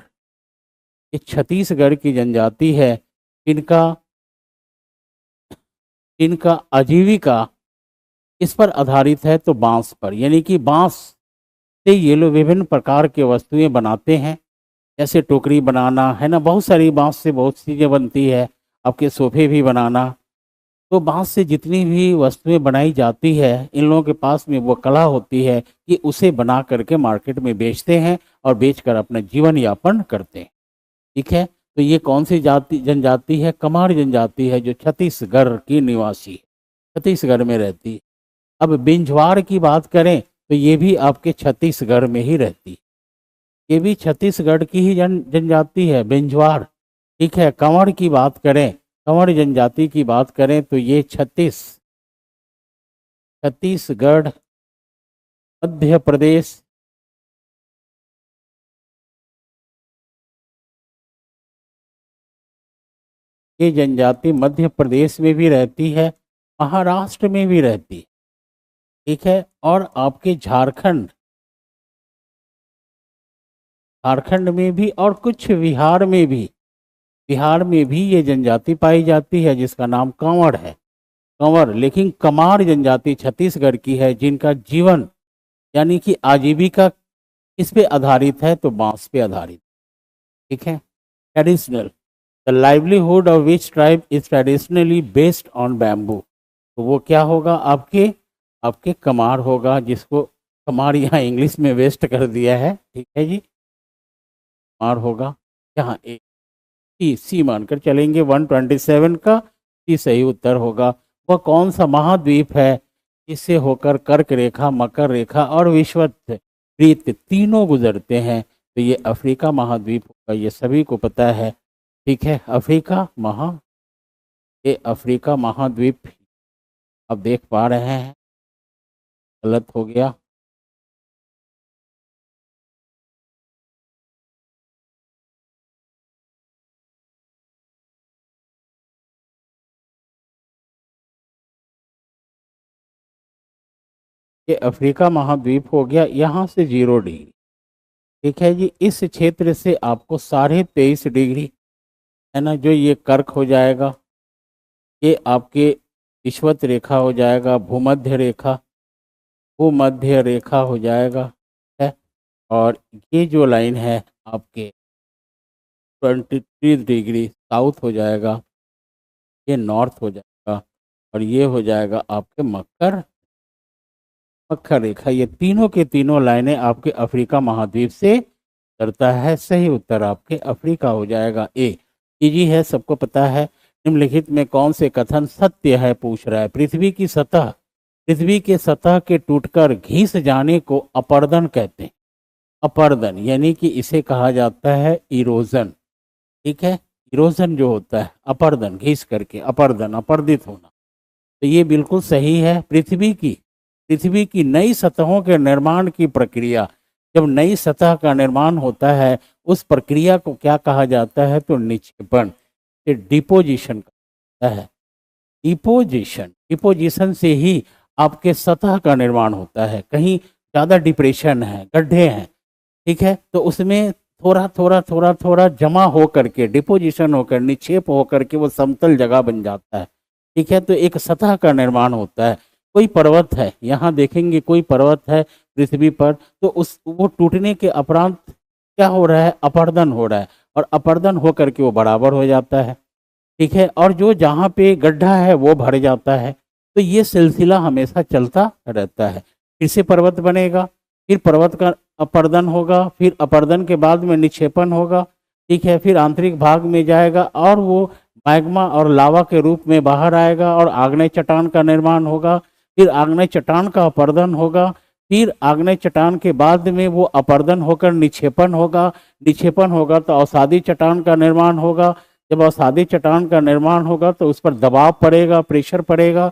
ये छत्तीसगढ़ की जनजाति है। इनका इनका आजीविका इस पर आधारित है, तो बांस पर, यानी कि बांस से ये लोग विभिन्न प्रकार के वस्तुएं बनाते हैं, जैसे टोकरी बनाना है ना, बहुत सारी बांस से बहुत चीज़ें बनती है, आपके सोफे भी बनाना। तो बांस से जितनी भी वस्तुएं बनाई जाती है, इन लोगों के पास में वो कला होती है कि उसे बना करके मार्केट में बेचते हैं और बेचकर अपना जीवन यापन करते हैं, ठीक है। तो ये कौन सी जनजाति है, कमार जनजाति है, जो छत्तीसगढ़ की निवासी है, छत्तीसगढ़ में रहती है। अब बिंझवार की बात करें तो ये भी आपके छत्तीसगढ़ में ही रहती है, ये भी छत्तीसगढ़ की ही जनजाति है, बिंझवार, ठीक है। कंवर की बात करें, कंवर जनजाति की बात करें तो ये छत्तीसगढ़, मध्य प्रदेश, ये जनजाति मध्य प्रदेश में भी रहती है, महाराष्ट्र में भी रहती है, ठीक है। और आपके झारखंड, झारखंड में भी, और कुछ बिहार में भी, बिहार में भी ये जनजाति पाई जाती है, जिसका नाम कंवर है, कंवर। लेकिन कमार जनजाति छत्तीसगढ़ की है, जिनका जीवन यानी कि आजीविका किस पे आधारित है, तो बांस पे आधारित, ठीक है। Traditional, the livelihood of which tribe is traditionally based on bamboo, तो वो क्या होगा, आपके आपके कमार होगा, जिसको कमार यहाँ इंग्लिश में वेस्ट कर दिया है, ठीक है जी, कमार होगा। यहाँ ए सी मानकर चलेंगे, 127 का सी सही उत्तर होगा। वह कौन सा महाद्वीप है जिससे होकर कर्क रेखा, मकर रेखा और विषुवत वृत्त तीनों गुजरते हैं, तो ये अफ्रीका महाद्वीप होगा, ये सभी को पता है, ठीक है। ये अफ्रीका महाद्वीप आप देख पा रहे हैं, गलत हो गया, ये अफ्रीका महाद्वीप हो गया, यहाँ से 0 डिग्री, ठीक है जी। इस क्षेत्र से आपको 23.5 डिग्री है ना, जो ये कर्क हो जाएगा, ये आपके विषुवत रेखा हो जाएगा, भूमध्य रेखा, भूमध्य रेखा हो जाएगा है। और ये जो लाइन है आपके 23 डिग्री साउथ हो जाएगा, ये नॉर्थ हो जाएगा, और ये हो जाएगा आपके मकर मकर रेखा। ये तीनों के तीनों लाइनें आपके अफ्रीका महाद्वीप से करता है, सही उत्तर आपके अफ्रीका हो जाएगा, ए। इजी है, सबको पता है। निम्नलिखित में कौन से कथन सत्य है, पूछ रहा है। पृथ्वी की सतह पृथ्वी के सतह के टूटकर घिस जाने को अपर्दन कहते हैं। अपर्दन यानी कि इसे कहा जाता है इरोजन। ठीक है, इरोजन जो होता है, अपर्दन घिस करके, अपर्दन अपर्दित होना। तो ये बिल्कुल सही है। पृथ्वी की नई सतहों के निर्माण की प्रक्रिया, जब नई सतह का निर्माण होता है उस प्रक्रिया को क्या कहा जाता है? तो निक्षेपण, डिपोजिशन कहता है। डिपोजिशन से ही आपके सतह का निर्माण होता है। कहीं ज़्यादा डिप्रेशन है, गड्ढे हैं, ठीक है, तो उसमें थोड़ा थोड़ा थोड़ा थोड़ा जमा हो करके, डिपोजिशन होकर, निक्षेप होकर के वो समतल जगह बन जाता है। ठीक है, तो एक सतह का निर्माण होता है। कोई पर्वत है, यहाँ देखेंगे कोई पर्वत है पृथ्वी पर, तो उस वो टूटने के उपरांत क्या हो रहा है? अपर्दन हो रहा है, और अपर्दन होकर के वो बराबर हो जाता है। ठीक है, और जो जहाँ पे गड्ढा है वो भर जाता है। तो ये सिलसिला हमेशा चलता रहता है। फिर से पर्वत बनेगा, फिर पर्वत का अपर्दन होगा, फिर अपर्दन के बाद में निक्षेपण होगा। ठीक है, फिर आंतरिक भाग में जाएगा और वो मैग्मा और लावा के रूप में बाहर आएगा और आग्नेय चट्टान का निर्माण होगा। फिर आग्नेय चट्टान का अपर्दन होगा, फिर आग्नेय चट्टान के बाद में वो अपर्दन होकर निक्षेपण होगा। निक्षेपण होगा तो अवसादी चट्टान का निर्माण होगा। जब अवसादी चट्टान का निर्माण होगा तो उस पर दबाव पड़ेगा, प्रेशर पड़ेगा,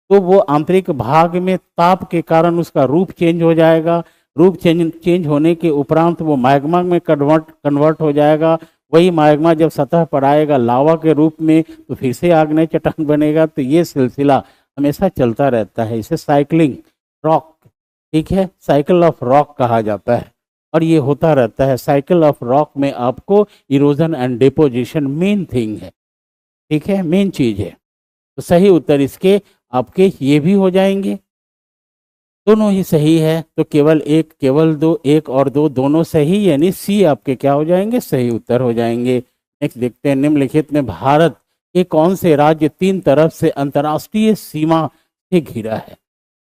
तो वो आंतरिक भाग में ताप के कारण उसका रूप चेंज हो जाएगा। रूप चेंज होने के उपरांत वो मैग्मा में कन्वर्ट हो जाएगा। वही मैग्मा जब सतह पर आएगा लावा के रूप में, तो फिर से आग्नेय चट्टान बनेगा। तो ये सिलसिला हमेशा चलता रहता है। इसे साइक्लिंग रॉक, ठीक है, साइकिल ऑफ रॉक कहा जाता है, और ये होता रहता है। साइकिल ऑफ रॉक में आपको erosion and deposition main thing है। ठीक है, मेन चीज है। तो सही उत्तर इसके आपके ये भी हो जाएंगे, दोनों ही सही है। तो केवल एक, केवल दो, एक और दो दोनों सही, यानी सी आपके क्या हो जाएंगे? सही उत्तर हो जाएंगे। नेक्स्ट देखते हैं, निम्नलिखित में भारत के कौन से राज्य तीन तरफ से अंतर्राष्ट्रीय सीमा से घिरा है?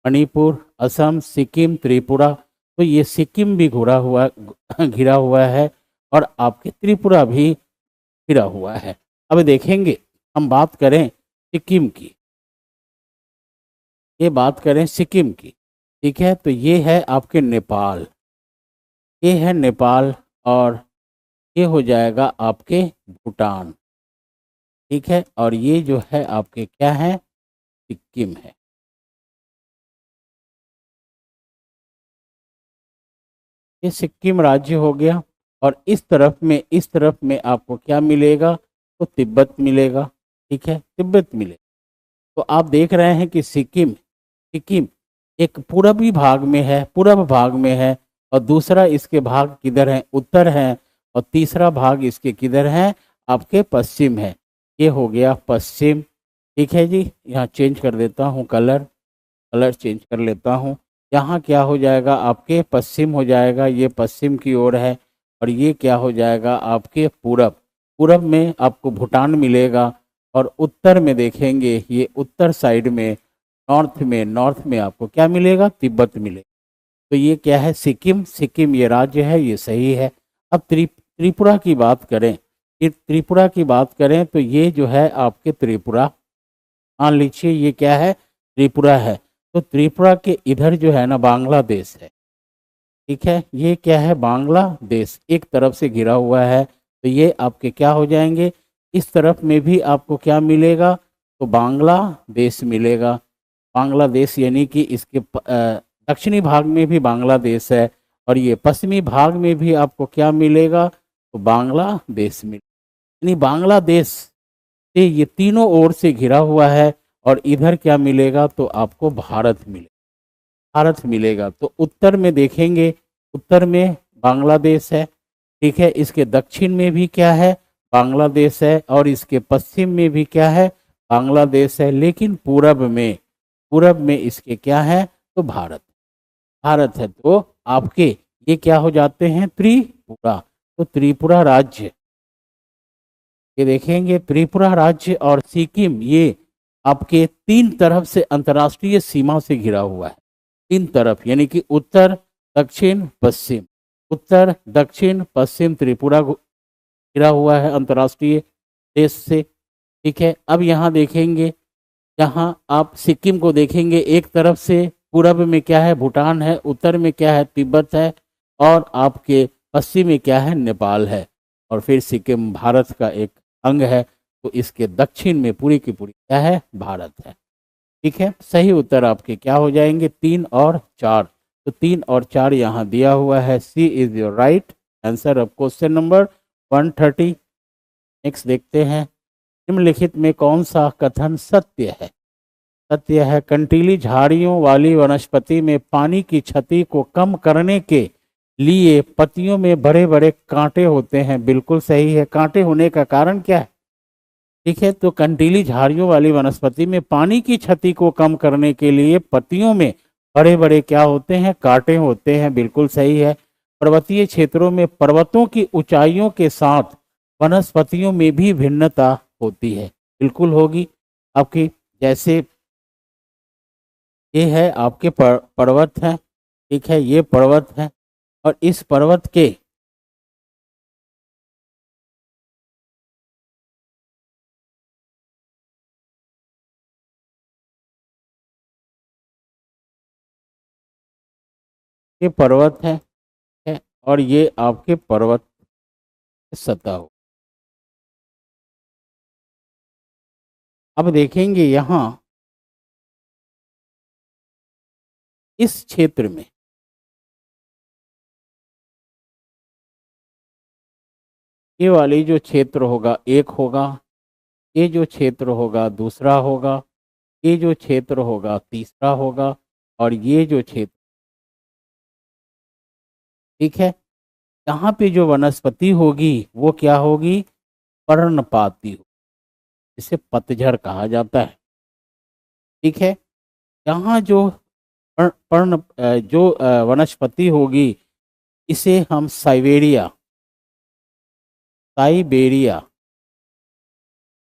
मणिपुर, असम, सिक्किम, त्रिपुरा। तो ये सिक्किम भी घिरा हुआ है, और आपके त्रिपुरा भी घिरा हुआ है। अब देखेंगे, हम बात करें सिक्किम की, ये बात करें सिक्किम की। ठीक है, तो ये है आपके नेपाल, ये है नेपाल, और ये हो जाएगा आपके भूटान। ठीक है, और ये जो है आपके क्या है? सिक्किम है। ये सिक्किम राज्य हो गया, और इस तरफ में आपको क्या मिलेगा? तो तिब्बत मिलेगा। ठीक है, तिब्बत मिलेगा। तो आप देख रहे हैं कि सिक्किम सिक्किम एक पूर्वी भाग में है, पूर्व भाग में है, और दूसरा इसके भाग किधर है? उत्तर है, और तीसरा भाग इसके किधर है? आपके पश्चिम है। ये हो गया पश्चिम। ठीक है जी, यहाँ चेंज कर देता हूँ, कलर चेंज कर लेता हूँ। यहाँ क्या हो जाएगा? आपके पश्चिम हो जाएगा, ये पश्चिम की ओर है, और ये क्या हो जाएगा? आपके पूरब। पूरब में आपको भूटान मिलेगा, और उत्तर में देखेंगे, ये उत्तर साइड में, नॉर्थ में आपको क्या मिलेगा? तिब्बत मिलेगा। तो ये क्या है? सिक्किम ये राज्य है, ये सही है। अब त्रिपुरा की बात करें, त्रिपुरा की बात करें तो ये जो है आपके त्रिपुरा, मान लीजिए ये क्या है? त्रिपुरा है। तो त्रिपुरा के इधर जो है ना बांग्लादेश है। ठीक है, ये क्या है? बांग्लादेश एक तरफ से घिरा हुआ है। तो ये आपके क्या हो जाएंगे? इस तरफ में भी आपको क्या मिलेगा? तो बांग्लादेश मिलेगा। बांग्लादेश यानी कि इसके दक्षिणी भाग में भी बांग्लादेश है, और ये पश्चिमी भाग में भी आपको क्या मिलेगा? तो बांग्लादेश मिलेगा। यानी बांग्लादेश से ये तीनों ओर से घिरा हुआ है, और इधर क्या मिलेगा? तो आपको भारत मिलेगा। तो उत्तर में देखेंगे, उत्तर में बांग्लादेश है। ठीक है, इसके दक्षिण में भी क्या है? बांग्लादेश है, और इसके पश्चिम में भी क्या है? बांग्लादेश है। लेकिन पूरब में इसके क्या है? तो भारत है। तो आपके ये क्या हो जाते हैं? त्रिपुरा। तो त्रिपुरा राज्य, ये देखेंगे त्रिपुरा राज्य और सिक्किम, ये आपके तीन तरफ से अंतर्राष्ट्रीय सीमा से घिरा हुआ है। तीन तरफ यानी कि उत्तर, दक्षिण, पश्चिम। उत्तर, दक्षिण, पश्चिम त्रिपुरा घिरा हुआ है अंतर्राष्ट्रीय देश से। ठीक है, अब यहाँ देखेंगे, यहाँ आप सिक्किम को देखेंगे, एक तरफ से पूरब में क्या है, भूटान है, उत्तर में क्या है, तिब्बत है, और आपके पश्चिम में क्या है, नेपाल है, और फिर सिक्किम भारत का एक अंग है, तो इसके दक्षिण में पूरी की पूरी क्या है, भारत है। ठीक है, सही उत्तर आपके क्या हो जाएंगे, 3 और 4। तो 3 और 4 यहाँ दिया हुआ है, C is your right answer of question number 130। Next देखते हैं, निम्नलिखित में कौन सा कथन सत्य है। सत्य है, कंटीली झाड़ियों वाली वनस्पति में पानी की क्षति को कम करने के लिए पत्तियों में बड़े बड़े कांटे होते हैं। बिल्कुल सही है। कांटे होने का कारण क्या है? ठीक है, तो कंटीली झाड़ियों वाली वनस्पति में पानी की क्षति को कम करने के लिए पत्तियों में बड़े बड़े क्या होते हैं, कांटे होते हैं। बिल्कुल सही है। पर्वतीय क्षेत्रों में पर्वतों की ऊंचाइयों के साथ वनस्पतियों में भी भिन्नता होती है। बिल्कुल होगी आपकी। जैसे ये है आपके पर्वत है, ठीक है, ये पर्वत है, और इस पर्वत के ये पर्वत है, और ये आपके पर्वत की सतह हो। अब देखेंगे यहाँ इस क्षेत्र में ये वाली जो क्षेत्र होगा एक होगा, ये जो क्षेत्र होगा दूसरा होगा, ये जो क्षेत्र होगा तीसरा होगा, और ये जो क्षेत्र, ठीक है, यहाँ पे जो वनस्पति होगी वो क्या होगी, पर्णपाती हो, जिसे पतझड़ कहा जाता है। ठीक है, यहाँ जो वनस्पति होगी इसे हम साइबेरिया साइबेरिया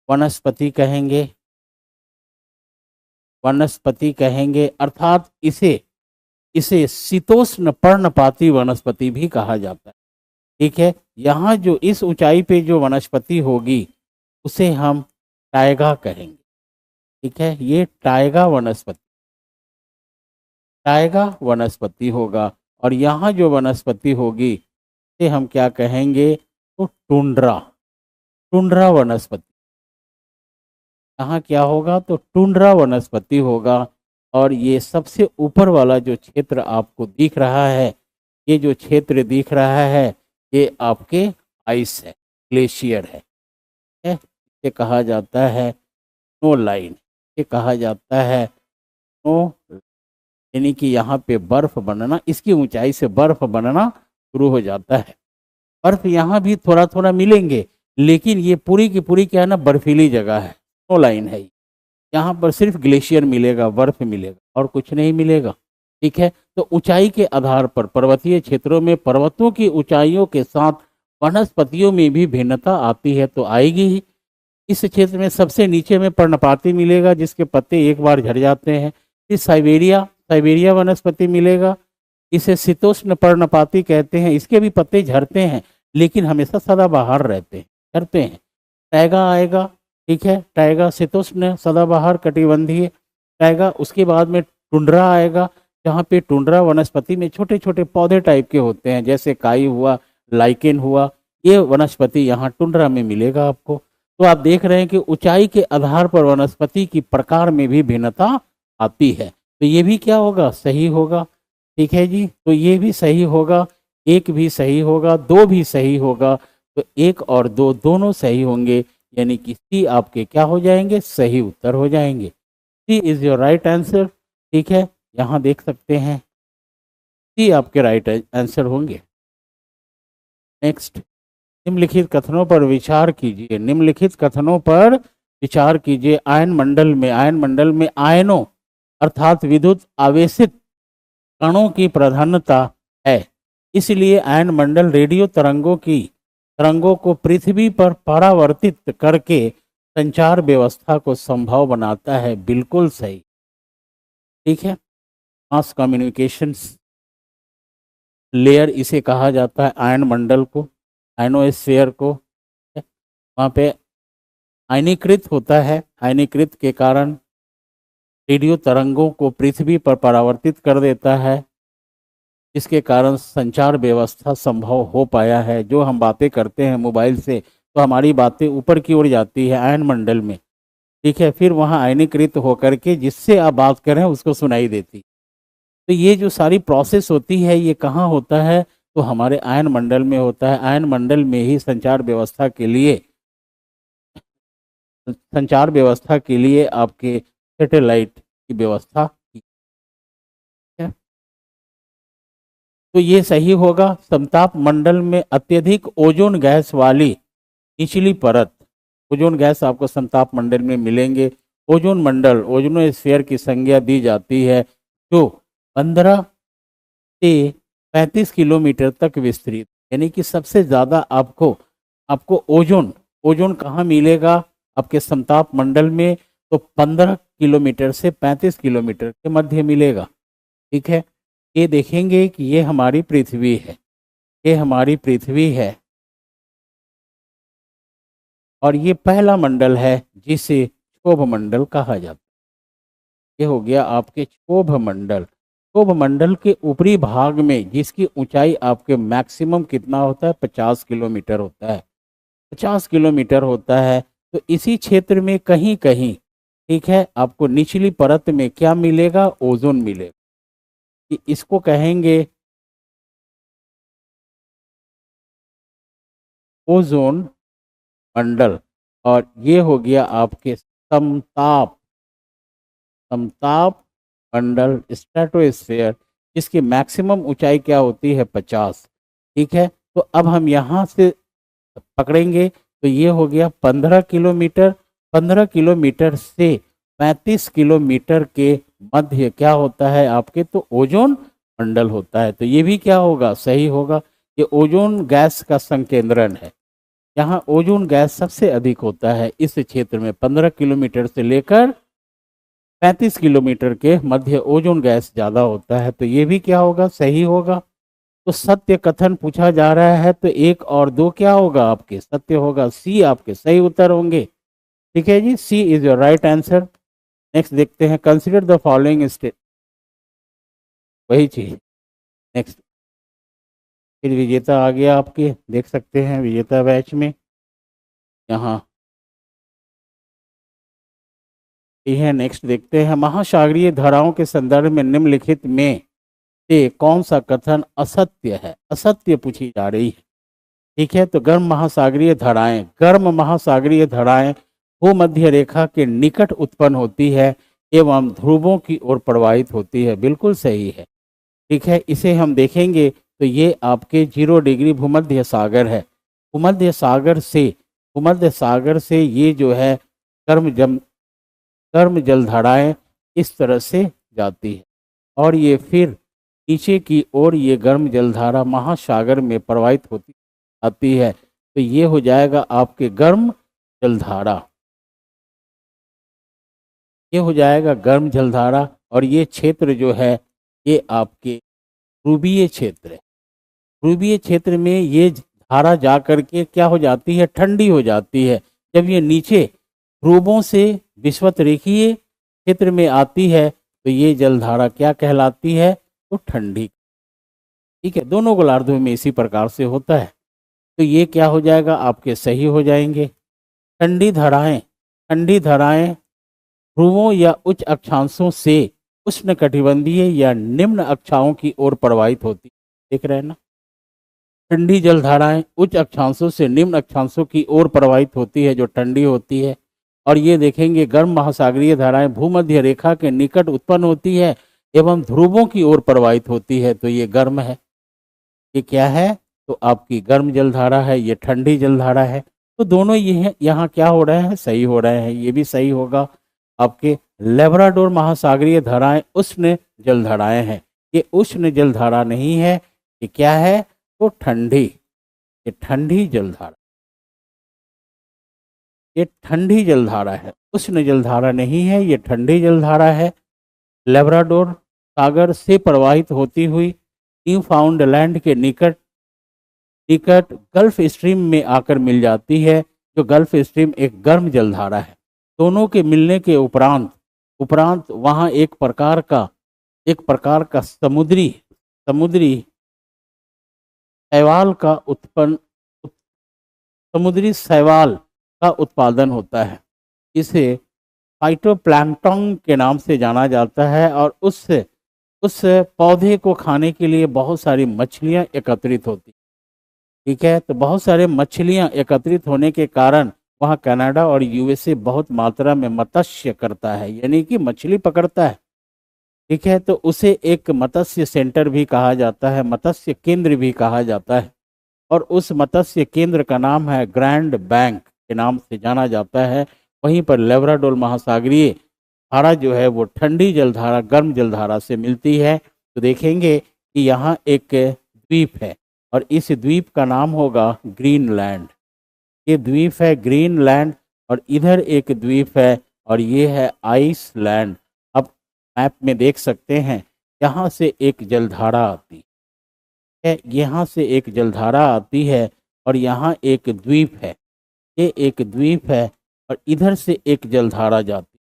वनस्पति कहेंगे, वनस्पति कहेंगे, अर्थात इसे इसे शीतोष्ण पर्णपाती वनस्पति भी कहा जाता है। ठीक है, यहाँ जो इस ऊंचाई पे जो वनस्पति होगी उसे हम टाइगा कहेंगे। ठीक है, ये टाइगा वनस्पति होगा, और यहाँ जो वनस्पति होगी इसे हम क्या कहेंगे, तो टुंड्रा वनस्पति। यहाँ क्या होगा, तो टुंड्रा वनस्पति होगा। और ये सबसे ऊपर वाला जो क्षेत्र आपको दिख रहा है, ये जो क्षेत्र दिख रहा है ये आपके आइस है, ग्लेशियर है। इसे कहा जाता है स्नो लाइन, ये कहा जाता है स्नो, यानी कि यहाँ पे बर्फ बनना, इसकी ऊंचाई से बर्फ बनना शुरू हो जाता है। बर्फ यहाँ भी थोड़ा थोड़ा मिलेंगे, लेकिन ये पूरी की पूरी क्या है ना, बर्फीली जगह है, स्नो लाइन है। यहाँ पर सिर्फ ग्लेशियर मिलेगा, बर्फ मिलेगा, और कुछ नहीं मिलेगा। ठीक है, तो ऊंचाई के आधार पर पर्वतीय क्षेत्रों में पर्वतों की ऊंचाइयों के साथ वनस्पतियों में भी भिन्नता आती है, तो आएगी ही। इस क्षेत्र में सबसे नीचे में पर्णपाती मिलेगा, जिसके पत्ते एक बार झड़ जाते हैं। फिर साइबेरिया वनस्पति मिलेगा, इसे शीतोष्ण पर्णपाती कहते हैं। इसके भी पत्ते झड़ते हैं, लेकिन हमेशा सदाबहार रहते हैं, झड़ते हैं। टाइगा आएगा, ठीक है, टाइगा शीतोष्ण सदाबहार कटिबंधीय टाइगा। उसके बाद में टुंड्रा आएगा, जहाँ पे टुंड्रा वनस्पति में छोटे छोटे पौधे टाइप के होते हैं, जैसे काई हुआ, लाइकेन हुआ, ये वनस्पति यहाँ टुंड्रा में मिलेगा आपको। तो आप देख रहे हैं कि ऊंचाई के आधार पर वनस्पति की प्रकार में भी भिन्नता आती है। तो ये भी क्या होगा, सही होगा। ठीक है जी, तो ये भी सही होगा, एक भी सही होगा, दो भी सही होगा, तो एक और दो दोनों सही होंगे, यानी कि सी आपके क्या हो जाएंगे, सही उत्तर हो जाएंगे। सी इज योर राइट आंसर। ठीक है, यहाँ देख सकते हैं सी आपके राइट आंसर होंगे। नेक्स्ट, निम्नलिखित कथनों पर विचार कीजिए। निम्नलिखित कथनों पर विचार कीजिए। आयन मंडल में आयनों अर्थात विद्युत आवेशित कणों की प्रधानता है, इसलिए आयन मंडल रेडियो तरंगों को पृथ्वी पर परावर्तित करके संचार व्यवस्था को संभव बनाता है। बिल्कुल सही। ठीक है, मास कम्युनिकेशंस लेयर इसे कहा जाता है, आयन मंडल को, आयनोस्फीयर को। वहाँ पे आयनीकृत होता है, आयनीकृत के कारण रेडियो तरंगों को पृथ्वी पर परावर्तित कर देता है, जिसके कारण संचार व्यवस्था संभव हो पाया है। जो हम बातें करते हैं मोबाइल से, तो हमारी बातें ऊपर की ओर जाती है आयन मंडल में, ठीक है, फिर वहाँ आयनीकृत होकर के जिससे आप बात कर रहे हैं उसको सुनाई देती। तो ये जो सारी प्रोसेस होती है ये कहाँ होता है, तो हमारे आयन मंडल में होता है। आयन मंडल में ही संचार व्यवस्था के लिए आपके सैटेलाइट की व्यवस्था की है। तो ये सही होगा। समताप मंडल में अत्यधिक ओजोन गैस वाली निचली परत, ओजोन गैस आपको समताप मंडल में मिलेंगे। ओजोन मंडल, ओजोनोस्फीयर की संज्ञा दी जाती है जो 15 से 35 किलोमीटर तक विस्तृत, यानी कि सबसे ज़्यादा आपको आपको ओजोन ओजोन कहाँ मिलेगा आपके समताप मंडल में, तो 15 किलोमीटर से 35 किलोमीटर के मध्य मिलेगा। ठीक है, ये देखेंगे कि ये हमारी पृथ्वी है, ये हमारी पृथ्वी है और ये पहला मंडल है जिसे क्षोभ मंडल कहा जाता है। ये हो गया आपके क्षोभ मंडल। क्षोभ मंडल के ऊपरी भाग में जिसकी ऊंचाई आपके मैक्सिमम कितना होता है, 50 किलोमीटर होता है, 50 किलोमीटर होता है। तो इसी क्षेत्र में कहीं कहीं, ठीक है, आपको निचली परत में क्या मिलेगा, ओजोन मिलेगा। इसको कहेंगे ओजोन मंडल। और ये हो गया आपके समताप समताप मंडल, स्ट्रेटोस्फेयर, जिसकी मैक्सिमम ऊंचाई क्या होती है, 50। ठीक है, तो अब हम यहाँ से पकड़ेंगे तो ये हो गया 15 किलोमीटर। 15 किलोमीटर से 35 किलोमीटर के मध्य क्या होता है आपके, तो ओजोन मंडल होता है। तो ये भी क्या होगा, सही होगा। ये ओजोन गैस का संकेंद्रण है, यहाँ ओजोन गैस सबसे अधिक होता है इस क्षेत्र में। 15 किलोमीटर से लेकर 35 किलोमीटर के मध्य ओजोन गैस ज़्यादा होता है। तो ये भी क्या होगा, सही होगा। तो सत्य कथन पूछा जा रहा है तो 1 और 2 क्या होगा आपके, सत्य होगा। सी आपके सही उत्तर होंगे। ठीक है ji, C is your right answer. Next देखते हैं, कंसिडर द फॉलोइंग स्टेट, वही चीज। नेक्स्ट, फिर विजेता आ गया आपके, देख सकते हैं विजेता बैच में यहाँ ये है। नेक्स्ट देखते हैं, महासागरीय धाराओं के संदर्भ में निम्नलिखित में से कौन सा कथन असत्य है, असत्य पूछी जा रही है। ठीक है, तो गर्म महासागरीय धाराएं भूमध्य रेखा के निकट उत्पन्न होती है एवं ध्रुवों की ओर प्रवाहित होती है, बिल्कुल सही है। ठीक है, इसे हम देखेंगे तो ये आपके 0 डिग्री भूमध्य सागर है। भूमध्य सागर से ये जो है गर्म जम गर्म जलधाराएं इस तरह से जाती है और ये फिर नीचे की ओर ये गर्म जलधारा महासागर में प्रवाहित होती आती है। तो ये हो जाएगा आपके गर्म जलधारा, ये हो जाएगा गर्म जलधारा। और ये क्षेत्र जो है ये आपके ध्रुवीय क्षेत्र है। ध्रुवीय क्षेत्र में ये धारा जा करके क्या हो जाती है, ठंडी हो जाती है। जब ये नीचे ध्रुवों से विषुवत रेखीय क्षेत्र में आती है तो ये जलधारा क्या कहलाती है, तो ठंडी। ठीक है, दोनों गोलार्धों में इसी प्रकार से होता है। तो ये क्या हो जाएगा, आपके सही हो जाएंगे। ठंडी धाराएं ध्रुवों या उच्च अक्षांशों से उष्णकटिबंधीय या निम्न अक्षाओं की ओर प्रवाहित होती, देख रहे हैं ना। ठंडी जलधाराएं उच्च अक्षांशों से निम्न अक्षांशों की ओर प्रवाहित होती है, जो ठंडी होती है। और ये देखेंगे गर्म महासागरीय धाराएं भूमध्य रेखा के निकट उत्पन्न होती है एवं ध्रुवों की ओर प्रवाहित होती है, तो ये गर्म है। ये क्या है, तो आपकी गर्म जलधारा है, ये ठंडी जलधारा है। तो दोनों ये हैं, यहाँ क्या हो रहे हैं, सही हो रहे हैं। ये भी सही होगा। आपके लेब्राडोर महासागरीय धाराएं उष्ण जलधाराएं हैं, ये उष्ण जलधारा नहीं है। ये क्या है, तो ठंडी, ये ठंडी जलधारा, ये ठंडी जलधारा है, उष्ण जलधारा नहीं है, ये ठंडी जलधारा है। लेब्राडोर सागर से प्रवाहित होती हुई न्यूफाउंडलैंड के निकट निकट गल्फ स्ट्रीम में आकर मिल जाती है, जो गल्फ स्ट्रीम एक गर्म जलधारा है। दोनों के मिलने के उपरांत उपरांत वहाँ एक प्रकार का समुद्री समुद्री शैवाल का उत्पन्न समुद्री शैवाल का उत्पादन होता है। इसे फाइटोप्लैंक्टन के नाम से जाना जाता है और उस पौधे को खाने के लिए बहुत सारी मछलियां एकत्रित होती। ठीक है, तो बहुत सारे मछलियां एकत्रित होने के कारण वहाँ कनाडा और यूएसए बहुत मात्रा में मत्स्य करता है, यानी कि मछली पकड़ता है। ठीक है, तो उसे एक मत्स्य सेंटर भी कहा जाता है, मत्स्य केंद्र भी कहा जाता है। और उस मत्स्य केंद्र का नाम है ग्रैंड बैंक के नाम से जाना जाता है। वहीं पर लेब्राडोर महासागरीय धारा जो है वो ठंडी जलधारा गर्म जलधारा से मिलती है। तो देखेंगे कि यहाँ एक द्वीप है और इस द्वीप का नाम होगा ग्रीनलैंड। ये द्वीप है ग्रीनलैंड और इधर एक द्वीप है और ये है आइसलैंड। अब मैप में देख सकते हैं यहाँ से एक जलधारा आती है, यहाँ से एक जलधारा आती है और यहाँ एक द्वीप है, ये एक द्वीप है और इधर से एक जलधारा जाती है।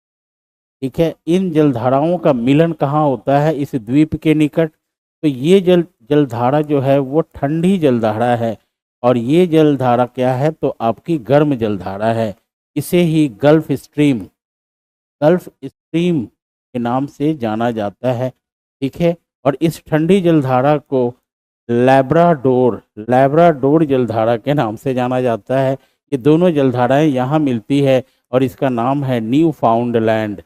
ठीक है, इन जलधाराओं का मिलन कहाँ होता है? इस द्वीप के निकट। तो ये जलधारा जो है वो ठंडी जलधारा है और ये जलधारा क्या है? तो आपकी गर्म जलधारा है। इसे ही गल्फ स्ट्रीम के नाम से जाना जाता है। ठीक है, और इस ठंडी जलधारा को लैब्राडोर जलधारा के नाम से जाना जाता है। ये दोनों जलधाराएं यहाँ मिलती है और इसका नाम है न्यू फाउंड लैंड।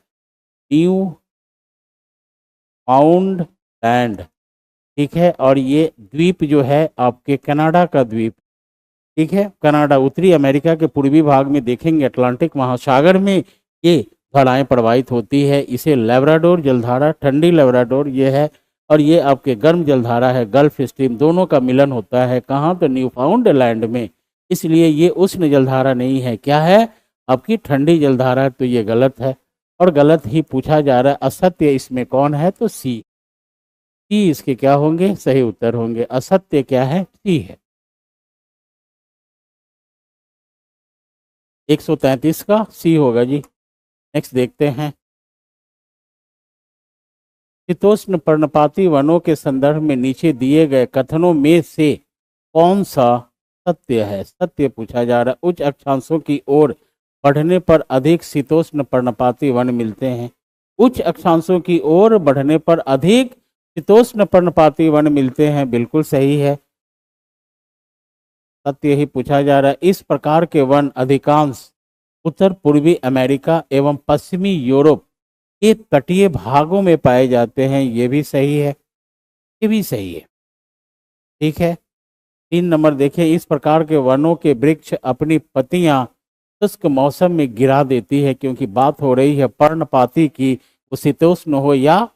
ठीक है, और ये द्वीप जो है आपके कनाडा का द्वीप। ठीक है, कनाडा उत्तरी अमेरिका के पूर्वी भाग में देखेंगे अटलांटिक महासागर में ये धाराएं प्रवाहित होती है। इसे लेब्राडोर जलधारा ठंडी लेब्राडोर ये है और ये आपके गर्म जलधारा है गल्फ स्ट्रीम। दोनों का मिलन होता है कहाँ? तो न्यूफाउंडलैंड में। इसलिए ये उष्ण जलधारा नहीं है, क्या है? आपकी ठंडी जलधारा। तो ये गलत है और गलत ही पूछा जा रहा है। असत्य इसमें कौन है? तो सी इसके क्या होंगे? सही उत्तर होंगे। असत्य क्या है? सी है। 133 का सी होगा जी। नेक्स्ट देखते हैं। शीतोष्ण पर्णपाती वनों के संदर्भ में नीचे दिए गए कथनों में से कौन सा सत्य है? सत्य पूछा जा रहा है। उच्च अक्षांशों की ओर बढ़ने पर अधिक शीतोष्ण पर्णपाती वन मिलते हैं। उच्च अक्षांशों की ओर बढ़ने पर अधिक शीतोष्ण पर्णपाती वन मिलते हैं, बिल्कुल सही है। सत्य ही पूछा जा रहा है। इस प्रकार के वन अधिकांश उत्तर पूर्वी अमेरिका एवं पश्चिमी यूरोप के तटीय भागों में पाए जाते हैं, ये भी सही है, ये भी सही है। ठीक है, 3 नंबर देखें। इस प्रकार के वनों के वृक्ष अपनी पत्तियां शुष्क मौसम में गिरा देती है, क्योंकि बात हो रही है पर्णपाती की। वो शीतोष्ण हो या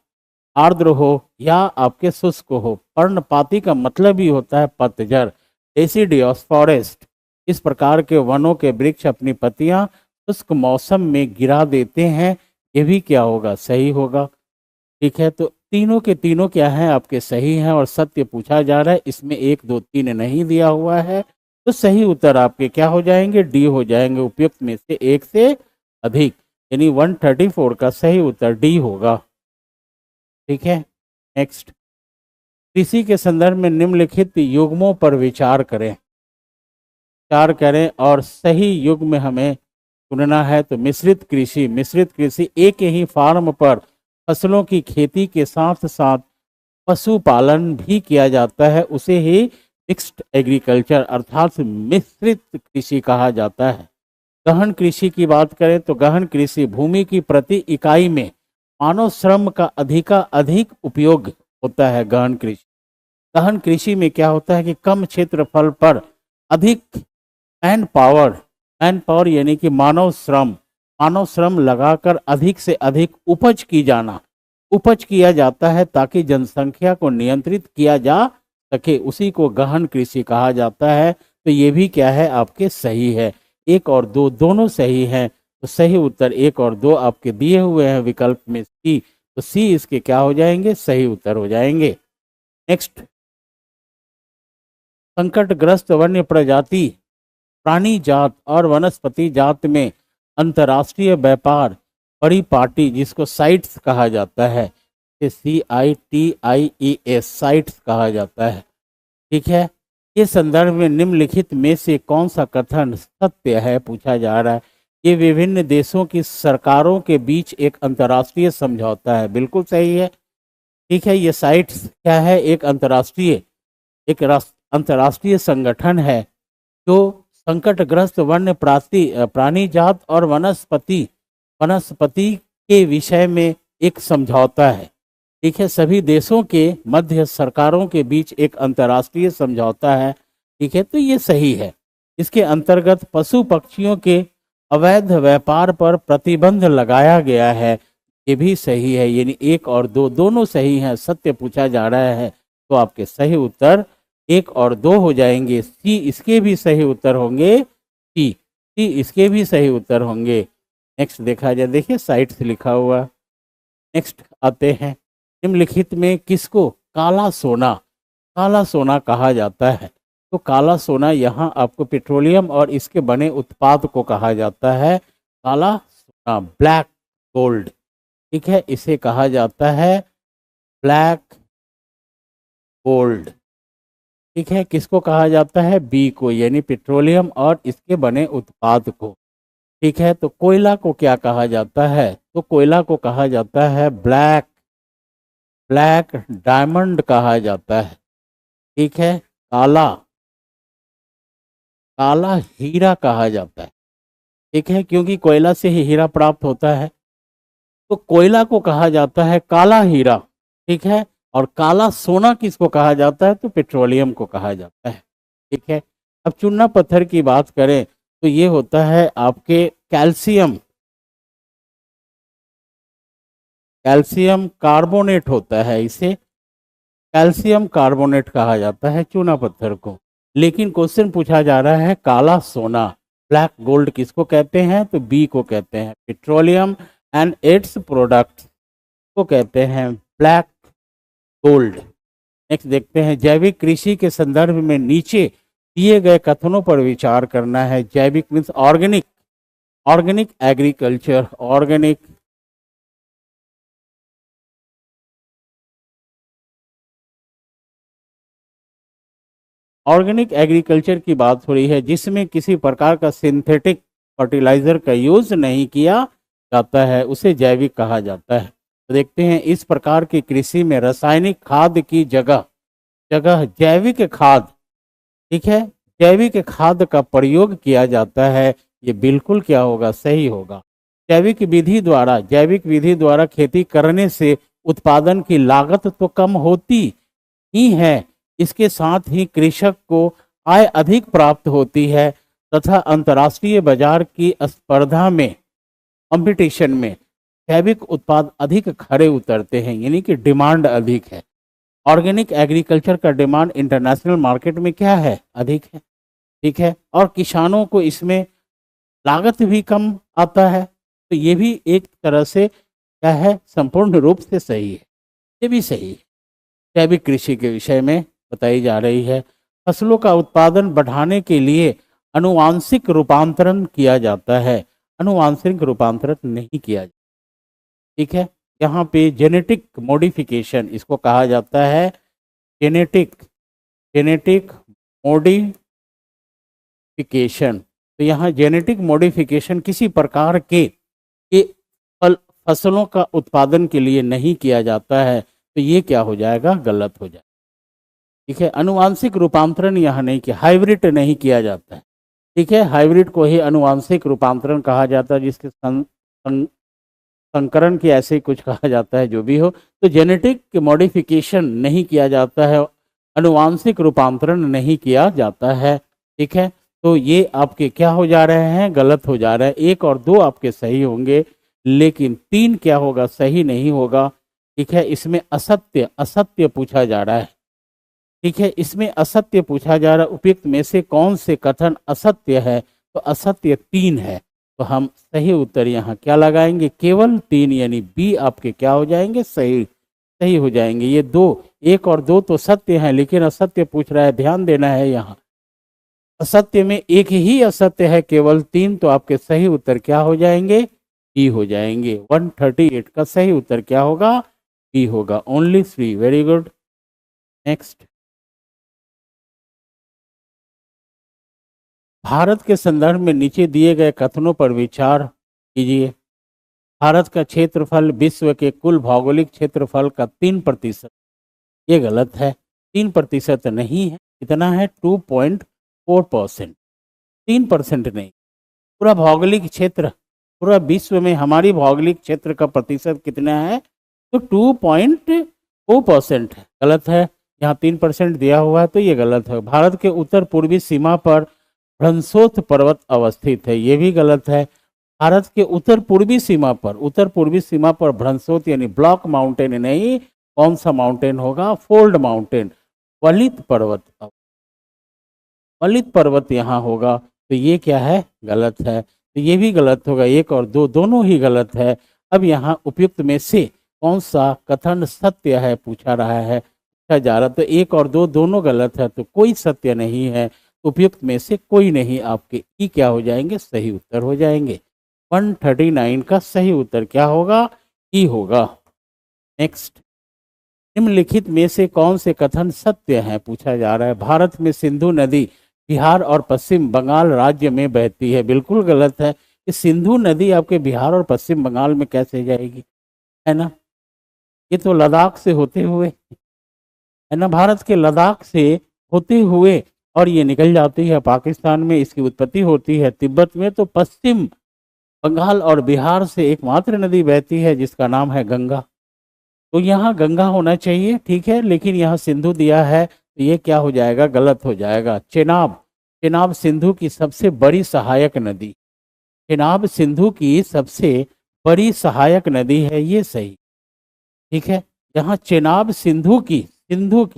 आर्द्र हो या आपके शुष्क हो। पर्णपाती का मतलब ही होता है पतझड़, डेसिडियस फॉरेस्ट। इस प्रकार के वनों के वृक्ष अपनी पत्तियां शुष्क मौसम में गिरा देते हैं, ये भी क्या होगा? सही होगा। ठीक है, तो तीनों के तीनों क्या हैं? आपके सही हैं और सत्य पूछा जा रहा है। इसमें 1 2 3 नहीं दिया हुआ है, तो सही उत्तर आपके क्या हो जाएंगे? डी हो जाएंगे। उपयुक्त में से एक से अधिक, यानी 134 का सही उत्तर डी होगा। ठीक है, नेक्स्ट। कृषि के संदर्भ में निम्नलिखित युग्मों पर विचार करें और सही युग्म हमें चुनना है। तो मिश्रित कृषि एक ही फार्म पर फसलों की खेती के साथ साथ पशुपालन भी किया जाता है, उसे ही मिक्स्ड एग्रीकल्चर अर्थात मिश्रित कृषि कहा जाता है। गहन कृषि की बात करें तो गहन कृषि भूमि की प्रति इकाई में मानव श्रम का अधिक उपयोग होता है। गहन कृषि में क्या होता है कि कम क्षेत्रफल पर अधिक मैन पावर यानी कि मानव श्रम लगाकर अधिक से अधिक उपज किया जाता है, ताकि जनसंख्या को नियंत्रित किया जा सके। उसी को गहन कृषि कहा जाता है। तो ये भी क्या है? आपके सही है। 1 और 2 दोनों सही हैं, तो सही उत्तर 1 और 2 आपके दिए हुए हैं विकल्प में सी। तो सी इसके क्या हो जाएंगे? सही उत्तर हो जाएंगे। नेक्स्ट। संकटग्रस्त वन्य प्रजाति प्राणी जात और वनस्पति जात में अंतर्राष्ट्रीय व्यापार बड़ी पार्टी जिसको साइट्स कहा जाता है, CITIES, साइट्स कहा जाता है। ठीक है, ये संदर्भ में निम्नलिखित में से कौन सा कथन सत्य है पूछा जा रहा है। ये विभिन्न देशों की सरकारों के बीच एक अंतर्राष्ट्रीय समझौता है, बिल्कुल सही है। ठीक है, ये साइट्स क्या है, एक अंतर्राष्ट्रीय संगठन है जो संकटग्रस्त वन्य प्राणी जात और वनस्पति के विषय में एक समझौता है। ठीक है, सभी देशों के मध्य सरकारों के बीच एक अंतर्राष्ट्रीय समझौता है। ठीक है, तो ये सही है। इसके अंतर्गत पशु पक्षियों के अवैध व्यापार पर प्रतिबंध लगाया गया है, ये भी सही है। यानी 1 और 2 दोनों सही हैं। सत्य पूछा जा रहा है तो आपके सही उत्तर 1 और 2 हो जाएंगे। सी इसके भी सही उत्तर होंगे। सी इसके भी सही उत्तर होंगे। नेक्स्ट देखा जाए, देखिए साइट्स लिखा हुआ। नेक्स्ट आते हैं, निम्नलिखित में किसको काला सोना कहा जाता है। तो काला सोना यहाँ आपको पेट्रोलियम और इसके बने उत्पाद को कहा जाता है काला सोना, ब्लैक गोल्ड। ठीक है, इसे कहा जाता है ब्लैक गोल्ड। ठीक है, किसको कहा जाता है, बी को, यानी पेट्रोलियम और इसके बने उत्पाद को। ठीक है, तो कोयला को क्या कहा जाता है, तो कोयला को कहा जाता है ब्लैक डायमंड कहा जाता है। ठीक है, काला हीरा कहा जाता है। ठीक है, क्योंकि कोयला से ही हीरा प्राप्त होता है, तो कोयला को कहा जाता है काला हीरा। ठीक है, और काला सोना किसको कहा जाता है, तो पेट्रोलियम को कहा जाता है। ठीक है, अब चूना पत्थर की बात करें तो ये होता है आपके कैल्शियम कार्बोनेट होता है, इसे कैल्शियम कार्बोनेट कहा जाता है चूना पत्थर को। लेकिन क्वेश्चन पूछा जा रहा है काला सोना, ब्लैक गोल्ड किसको कहते हैं, तो बी को कहते हैं पेट्रोलियम एंड इट्स प्रोडक्ट्स को कहते हैं ब्लैक गोल्ड। नेक्स्ट देखते हैं, जैविक कृषि के संदर्भ में नीचे दिए गए कथनों पर विचार करना है। जैविक means organic agriculture, organic agriculture की बात हो रही है जिसमें किसी प्रकार का सिंथेटिक फर्टिलाइजर का यूज नहीं किया जाता है, उसे जैविक कहा जाता है। तो देखते हैं, इस प्रकार की कृषि में रासायनिक खाद की जगह जैविक खाद, ठीक है, जैविक खाद का प्रयोग किया जाता है। ये बिल्कुल क्या होगा, सही होगा। जैविक विधि द्वारा खेती करने से उत्पादन की लागत तो कम होती ही है, इसके साथ ही कृषक को आय अधिक प्राप्त होती है तथा अंतर्राष्ट्रीय बाजार की स्पर्धा में, कंपटीशन में जैविक उत्पाद अधिक खरे उतरते हैं, यानी कि डिमांड अधिक है। ऑर्गेनिक एग्रीकल्चर का डिमांड इंटरनेशनल मार्केट में क्या है, अधिक है। ठीक है, और किसानों को इसमें लागत भी कम आता है। तो ये भी एक तरह से क्या है, संपूर्ण रूप से सही है, ये भी सही है। जैविक कृषि के विषय में बताई जा रही है। फसलों का उत्पादन बढ़ाने के लिए अनुवांशिक रूपांतरण किया जाता है, अनुवांशिक रूपांतरण नहीं किया जाता। ठीक है, यहाँ पे जेनेटिक मॉडिफिकेशन इसको कहा जाता है, जेनेटिक मॉडिफिकेशन। तो यहाँ जेनेटिक मॉडिफिकेशन किसी प्रकार के फसलों का उत्पादन के लिए नहीं किया जाता है, तो ये क्या हो जाएगा, गलत हो जाएगा। ठीक है, अनुवांशिक रूपांतरण यहाँ नहीं किया, हाइब्रिड नहीं किया जाता है। ठीक है, हाइब्रिड को ही अनुवांशिक रूपांतरण कहा जाता है, जिसके संकरण की ऐसे ही कुछ कहा जाता है, जो भी हो। तो जेनेटिक मॉडिफिकेशन नहीं किया जाता है, अनुवांशिक रूपांतरण नहीं किया जाता है। ठीक है, तो ये आपके क्या हो जा रहे हैं, गलत हो जा रहा है। 1 और 2 आपके सही होंगे, लेकिन 3 क्या होगा, सही नहीं होगा। ठीक है, इसमें असत्य पूछा जा रहा है। ठीक है, इसमें असत्य पूछा जा रहा है। उपयुक्त में से कौन से कथन असत्य है, तो असत्य 3 है। तो हम सही उत्तर यहाँ क्या लगाएंगे, केवल 3, यानी बी आपके क्या हो जाएंगे, सही हो जाएंगे। ये 1 और 2 तो सत्य है, लेकिन असत्य पूछ रहा है, ध्यान देना है। यहाँ असत्य में एक ही असत्य है, केवल 3, तो आपके सही उत्तर क्या हो जाएंगे, बी हो जाएंगे। 138 का सही उत्तर क्या होगा? बी होगा। Only 3। Very good. Next, Bharat के संदर्भ में नीचे दिए गए कथनों पर विचार कीजिए। भारत का क्षेत्रफल विश्व के कुल भौगोलिक क्षेत्रफल का 3%। ये गलत है। 3% नहीं है, कितना है? 2.4%। 3% नहीं, पूरा भौगोलिक क्षेत्र, पूरा विश्व में हमारी भौगोलिक क्षेत्र का प्रतिशत कितना है? तो 2.4% है। गलत है। यहाँ 3% दिया हुआ है तो ये गलत है। भारत के उत्तर पूर्वी सीमा पर भ्रंशोथ पर्वत अवस्थित है, ये भी गलत है। भारत के उत्तर पूर्वी सीमा पर भ्रंशोथ यानी ब्लॉक माउंटेन नहीं, कौन सा माउंटेन होगा? फोल्ड माउंटेन, वलित पर्वत। वलित पर्वत यहाँ होगा, तो ये क्या है? गलत है। तो ये भी गलत होगा। 1 और 2 दोनों ही गलत है। अब यहाँ उपयुक्त में से कौन सा कथन सत्य है पूछा रहा है, पूछा जा रहा। तो 1 और 2 दोनों गलत है, तो कोई सत्य नहीं है। उपयुक्त में से कोई नहीं, आपके ई क्या हो जाएंगे? सही उत्तर हो जाएंगे। 139 का सही उत्तर क्या होगा? ई होगा। नेक्स्ट, निम्नलिखित में से कौन से कथन सत्य हैं पूछा जा रहा है। भारत में सिंधु नदी बिहार और पश्चिम बंगाल राज्य में बहती है, बिल्कुल गलत है। कि सिंधु नदी आपके बिहार और पश्चिम बंगाल में कैसे जाएगी? है ना, ये तो लद्दाख से होते हुए, है ना, भारत के लद्दाख से होते हुए और ये निकल जाती है पाकिस्तान में, इसकी उत्पत्ति होती है तिब्बत में। तो पश्चिम बंगाल और बिहार से एकमात्र नदी बहती है जिसका नाम है गंगा। तो यहाँ गंगा होना चाहिए, ठीक है, लेकिन यहाँ सिंधु दिया है तो ये क्या हो जाएगा? गलत हो जाएगा। चेनाब, चेनाब सिंधु की सबसे बड़ी सहायक नदी, चेनाब सिंधु की सबसे बड़ी सहायक नदी है, ये सही, ठीक है। यहाँ चेनाब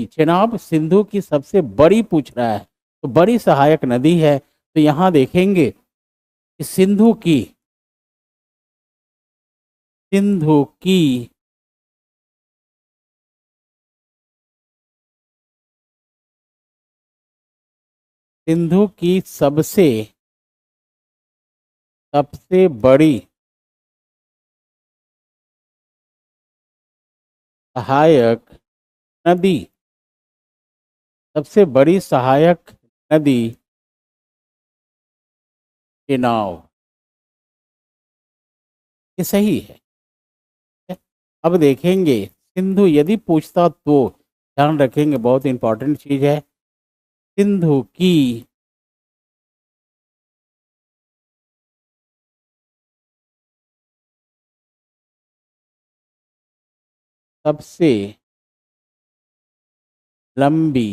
चेनाब सिंधु की सबसे बड़ी पूछ रहा है, तो बड़ी सहायक नदी है। तो यहाँ देखेंगे कि सिंधु की सिंधु की सबसे बड़ी सहायक नदी, सबसे बड़ी सहायक नदी चेनाब, ये सही है। अब देखेंगे सिंधु यदि पूछता तो ध्यान रखेंगे, बहुत इंपॉर्टेंट चीज है। सिंधु की सबसे लंबी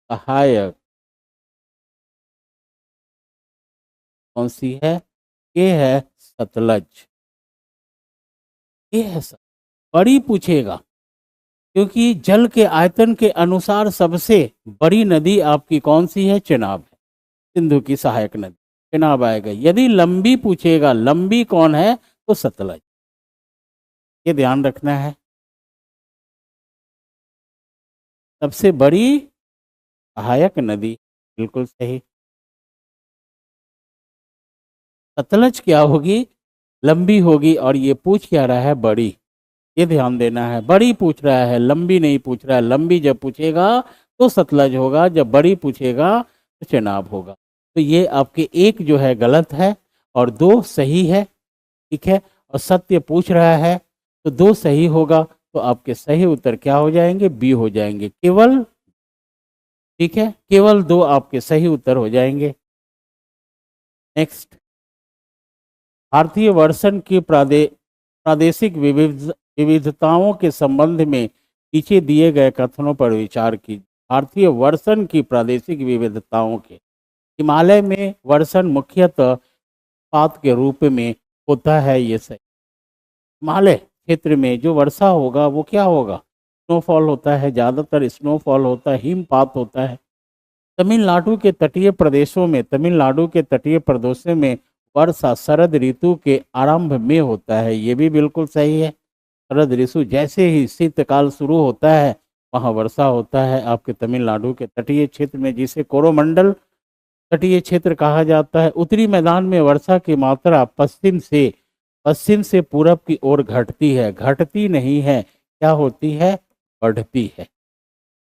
सहायक कौन सी है? ये है सतलज। ये है बड़ी पूछेगा, क्योंकि जल के आयतन के अनुसार सबसे बड़ी नदी आपकी कौन सी है? चेनाब है, सिंधु की सहायक नदी चेनाब आएगा। यदि लंबी पूछेगा, लंबी कौन है? तो सतलज, ये ध्यान रखना है। सबसे बड़ी सहायक नदी, बिल्कुल सही। सतलज क्या होगी? लंबी होगी। और ये पूछ क्या रहा है? बड़ी, ये ध्यान देना है। बड़ी पूछ रहा है, लंबी नहीं पूछ रहा है। लंबी जब पूछेगा तो सतलज होगा, जब बड़ी पूछेगा तो चेनाब होगा। तो ये आपके एक जो है गलत है और 2 सही है, ठीक है। और सत्य पूछ रहा है तो 2 सही होगा, तो आपके सही उत्तर क्या हो जाएंगे? बी हो जाएंगे केवल, ठीक है, केवल 2 आपके सही उत्तर हो जाएंगे। नेक्स्ट, भारतीय वर्षन की प्रादेशिक विविधताओं के संबंध में नीचे दिए गए कथनों पर विचार कीजिए। भारतीय वर्षन की प्रादेशिक विविधताओं के, हिमालय में वर्षन मुख्यतः पात के रूप में होता है, ये सही। हिमालय क्षेत्र में जो वर्षा होगा वो क्या होगा? स्नोफॉल होता है, ज़्यादातर स्नोफॉल होता है, हिमपात होता है। तमिलनाडु के तटीय प्रदेशों में वर्षा शरद ऋतु के आरंभ में होता है, ये भी बिल्कुल सही है। शरद ऋतु जैसे ही शीतकाल शुरू होता है वहाँ वर्षा होता है आपके तमिलनाडु के तटीय क्षेत्र में, जिसे कोरोमंडल तटीय क्षेत्र कहा जाता है। उत्तरी मैदान में वर्षा की मात्रा पश्चिम से पूरब की ओर घटती है, घटती नहीं है, क्या होती है, बढ़ती है,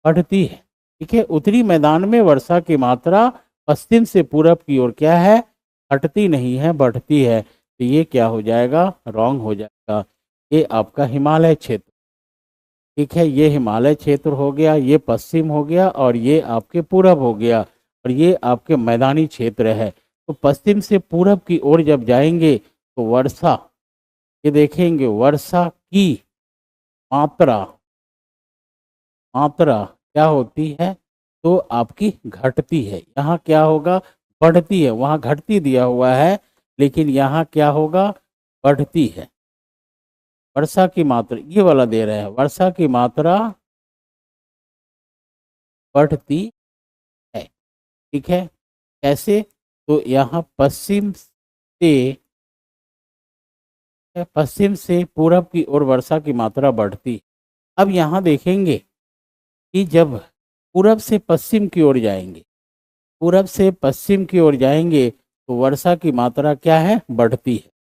बढ़ती है। ठीक है, उत्तरी मैदान में वर्षा की मात्रा पश्चिम से पूरब की ओर क्या है, घटती नहीं है, बढ़ती है। तो ये क्या हो जाएगा, रॉन्ग हो जाएगा। ये आपका हिमालय क्षेत्र, ठीक है, ये हिमालय क्षेत्र हो गया, ये पश्चिम हो गया और ये आपके पूरब हो गया और ये आपके मैदानी क्षेत्र है। तो पश्चिम से पूरब की ओर जब जाएंगे तो वर्षा, ये देखेंगे वर्षा की मात्रा, मात्रा क्या होती है, तो आपकी घटती है। यहाँ क्या होगा, बढ़ती है, वहाँ घटती दिया हुआ है लेकिन यहाँ क्या होगा, बढ़ती है। वर्षा की मात्रा, ये वाला दे रहे हैं, वर्षा की मात्रा बढ़ती है। ठीक है, कैसे, तो यहाँ पश्चिम से पूरब की ओर वर्षा की मात्रा बढ़ती। अब यहाँ देखेंगे कि जब पूरब से पश्चिम की ओर जाएंगे, पूरब से पश्चिम की ओर जाएंगे तो वर्षा की मात्रा क्या है, बढ़ती है।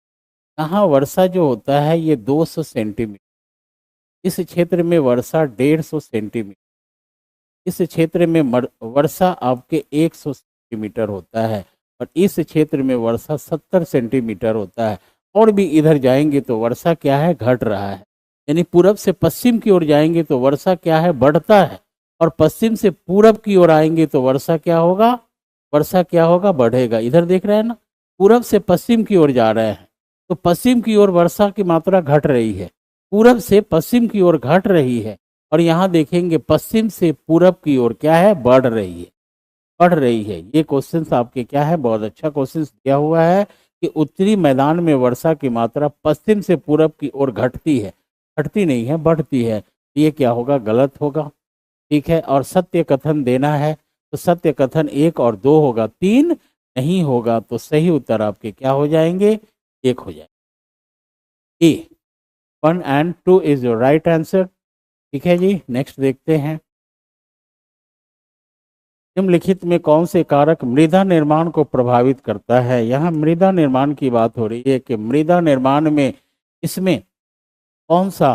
यहाँ वर्षा जो होता है ये 200 सेंटीमीटर, इस क्षेत्र में वर्षा 150 सेंटीमीटर, इस क्षेत्र में वर्षा आपके 100 सेंटीमीटर होता है और इस क्षेत्र में वर्षा 70 सेंटीमीटर होता है। और भी इधर जाएंगे तो वर्षा क्या है, घट रहा है। यानी पूरब से पश्चिम की ओर जाएंगे तो वर्षा क्या है, बढ़ता है और पश्चिम से पूरब की ओर आएंगे तो वर्षा क्या होगा, वर्षा क्या होगा, बढ़ेगा। इधर देख रहे हैं ना, पूरब से पश्चिम की ओर जा रहे हैं तो पश्चिम की ओर वर्षा की मात्रा घट रही है, पूरब से पश्चिम की ओर घट रही है और यहाँ देखेंगे पश्चिम से पूरब की ओर क्या है, बढ़ रही है, बढ़ रही है। ये क्वेश्चन आपके क्या है, बहुत अच्छा क्वेश्चन दिया हुआ है कि उत्तरी मैदान में वर्षा की मात्रा पश्चिम से पूरब की ओर घटती है, घटती नहीं है, बढ़ती है। ये क्या होगा, गलत होगा। ठीक है, और सत्य कथन देना है तो सत्य कथन 1 और 2 होगा, 3 नहीं होगा। तो सही उत्तर आपके क्या हो जाएंगे, 1 हो जाएगा। ए 1 and 2 is your right answer. ठीक है जी, नेक्स्ट देखते हैं। निम्नलिखित में कौन से कारक मृदा निर्माण को प्रभावित करता है। यहाँ मृदा निर्माण की बात हो रही है कि मृदा निर्माण में इसमें कौन सा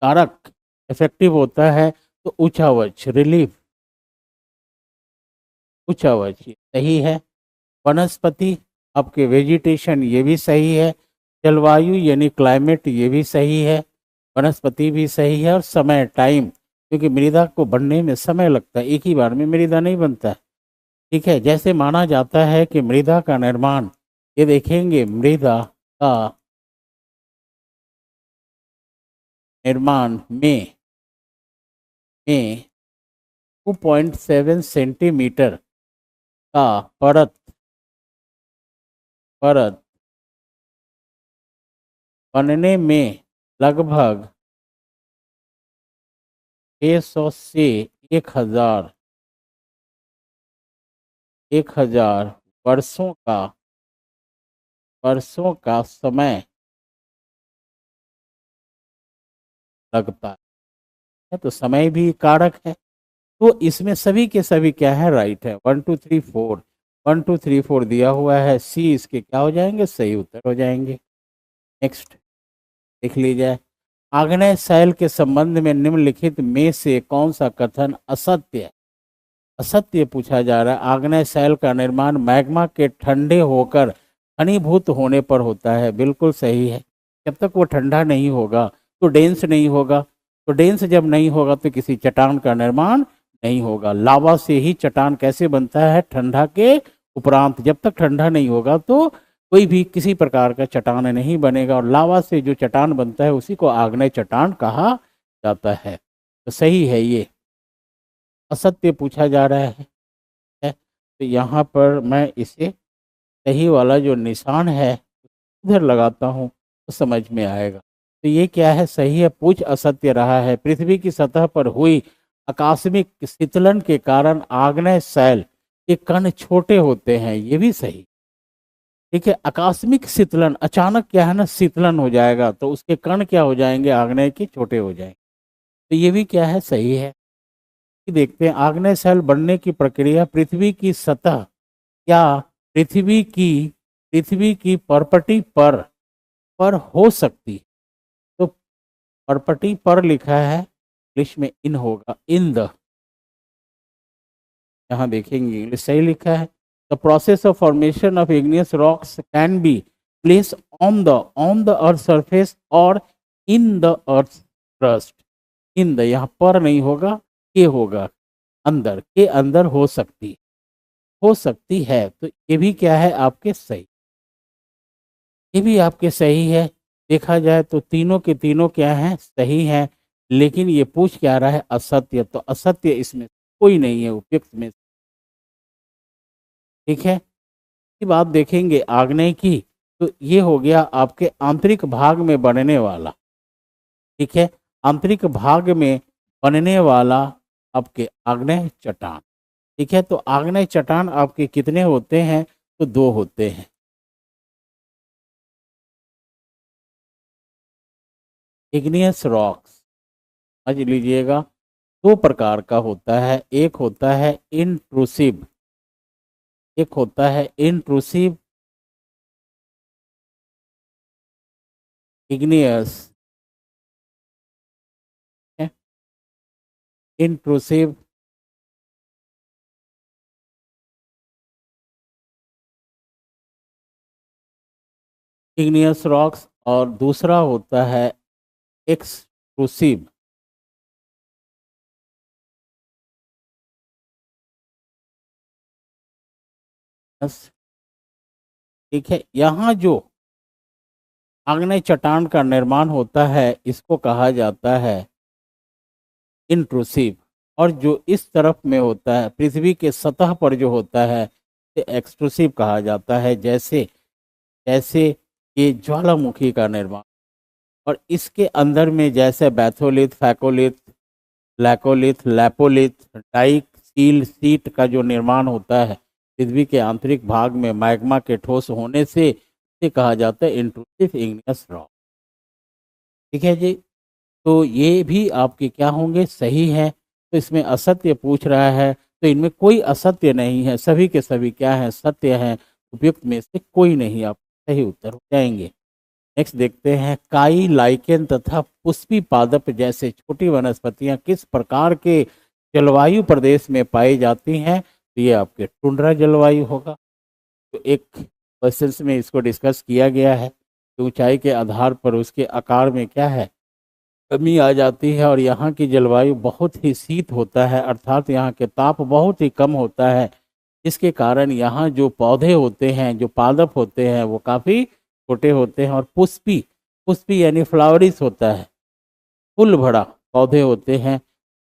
कारक इफेक्टिव होता है, तो उच्चावच, रिलीफ, उच्चावच सही है। वनस्पति आपके वेजिटेशन, ये भी सही है। जलवायु यानी क्लाइमेट, ये भी सही है, वनस्पति भी सही है। और समय, टाइम, क्योंकि मृदा को बनने में समय लगता है, एक ही बार में मृदा नहीं बनता है। ठीक है, जैसे माना जाता है कि मृदा का निर्माण, ये देखेंगे मृदा का निर्माण में 2.7 सेंटीमीटर का परत बनने में लगभग 600 से 1000 वर्षों का समय लगता है। तो समय भी कारक है। तो इसमें सभी के सभी क्या है, राइट है। 1 2 3 4, 1 2 3 4 दिया हुआ है, सी इसके क्या हो जाएंगे, सही उत्तर हो जाएंगे। नेक्स्ट देख लीजिए। आग्नेय शैल के संबंध में निम्नलिखित में से कौन सा कथन असत्य है। असत्य पूछा जा रहा है। आग्नेय शैल का निर्माण मैग्मा के ठंडे होकर घनीभूत होने पर होता है, बिल्कुल सही है। जब तक वो ठंडा नहीं होगा तो डेंस नहीं होगा, तो डेंस जब नहीं होगा तो किसी चट्टान का निर्माण नहीं होगा। लावा से ही चट्टान कैसे बनता है, ठंडा के उपरांत। जब तक ठंडा नहीं होगा तो कोई भी किसी प्रकार का चट्टान नहीं बनेगा और लावा से जो चट्टान बनता है उसी को आग्नेय चट्टान कहा जाता है। तो सही है ये। असत्य पूछा जा रहा है तो यहाँ पर मैं इसे सही वाला जो निशान है उधर लगाता हूँ तो समझ में आएगा। तो ये क्या है, सही है। पूछ असत्य रहा है। पृथ्वी की सतह पर हुई आकस्मिक शीतलन के कारण आग्नेय शैल के कण छोटे होते हैं, ये भी सही। ठीक है, आकस्मिक शीतलन, अचानक क्या है ना, शीतलन हो जाएगा तो उसके कण क्या हो जाएंगे, आग्नेय के छोटे हो जाएंगे। तो ये भी क्या है, सही है। देखते हैं, आग्नेय शैल बनने की प्रक्रिया पृथ्वी की सतह क्या पृथ्वी की प्रॉपर्टी पर हो सकती है। तो प्रॉपर्टी पर लिखा है, इंग्लिश में इन होगा, इन द, यहाँ देखेंगे इंग्लिश सही लिखा है। The process of formation of igneous rocks can be place on the earth surface और in the earth crust. In the यहाँ पर नहीं होगा, के होगा, अंदर, के अंदर हो सकती है। तो ये भी क्या है आपके सही, ये भी आपके सही है। देखा जाए तो तीनों के तीनों क्या हैं, सही हैं। लेकिन ये पूछ क्या रहा है, असत्य, तो असत्य इसमें कोई नहीं है उपयुक्त में। ठीक है, की बात देखेंगे आग्नेय की, तो ये हो गया आपके आंतरिक भाग में बनने वाला। ठीक है, आंतरिक भाग में बनने वाला आपके आग्नेय चट्टान। ठीक है, तो आग्नेय चट्टान आपके कितने होते हैं, तो दो होते हैं। इग्नियस रॉक्स समझ लीजिएगा, दो प्रकार का होता है। एक होता है इंट्रूसिव, एक होता है intrusive igneous, intrusive igneous rocks, और दूसरा होता है एक्सट्रूसिव। ठीक है, यहाँ जो आग्नेय चट्टान का निर्माण होता है इसको कहा जाता है इंट्रूसिव, और जो इस तरफ में होता है पृथ्वी के सतह पर जो होता है एक्सट्रूसिव कहा जाता है। जैसे जैसे ये ज्वालामुखी का निर्माण, और इसके अंदर में जैसे batholith, phacolith, laccolith, lopolith, dyke, sill, sheet का जो निर्माण होता है पृथ्वी के आंतरिक भाग में मैग्मा के ठोस होने से, इसे कहा जाता है इंट्रूसिव इग्नियस रॉक। ठीक है जी, तो ये भी आपके क्या होंगे, सही है। तो इसमें असत्य पूछ रहा है, तो इनमें कोई असत्य नहीं है, सभी के सभी क्या है, सत्य हैं। उपयुक्त में से कोई नहीं, आप सही उत्तर हो जाएंगे। नेक्स्ट देखते हैं, काई, लाइकेन तथा पुष्पी पादप जैसे छोटी वनस्पतियां किस प्रकार के जलवायु प्रदेश में पाई जाती हैं। तो ये आपके टुंड्रा जलवायु होगा। तो एक क्वेश्चन में इसको डिस्कस किया गया है कि ऊंचाई के आधार पर उसके आकार में क्या है, कमी आ जाती है, और यहाँ की जलवायु बहुत ही शीत होता है, अर्थात यहाँ के ताप बहुत ही कम होता है। इसके कारण यहाँ जो पौधे होते हैं, जो पादप होते हैं, वो काफ़ी छोटे होते हैं। और पुष्पी, पुष्पी यानी फ्लावरिस होता है, फूल भरा पौधे होते हैं,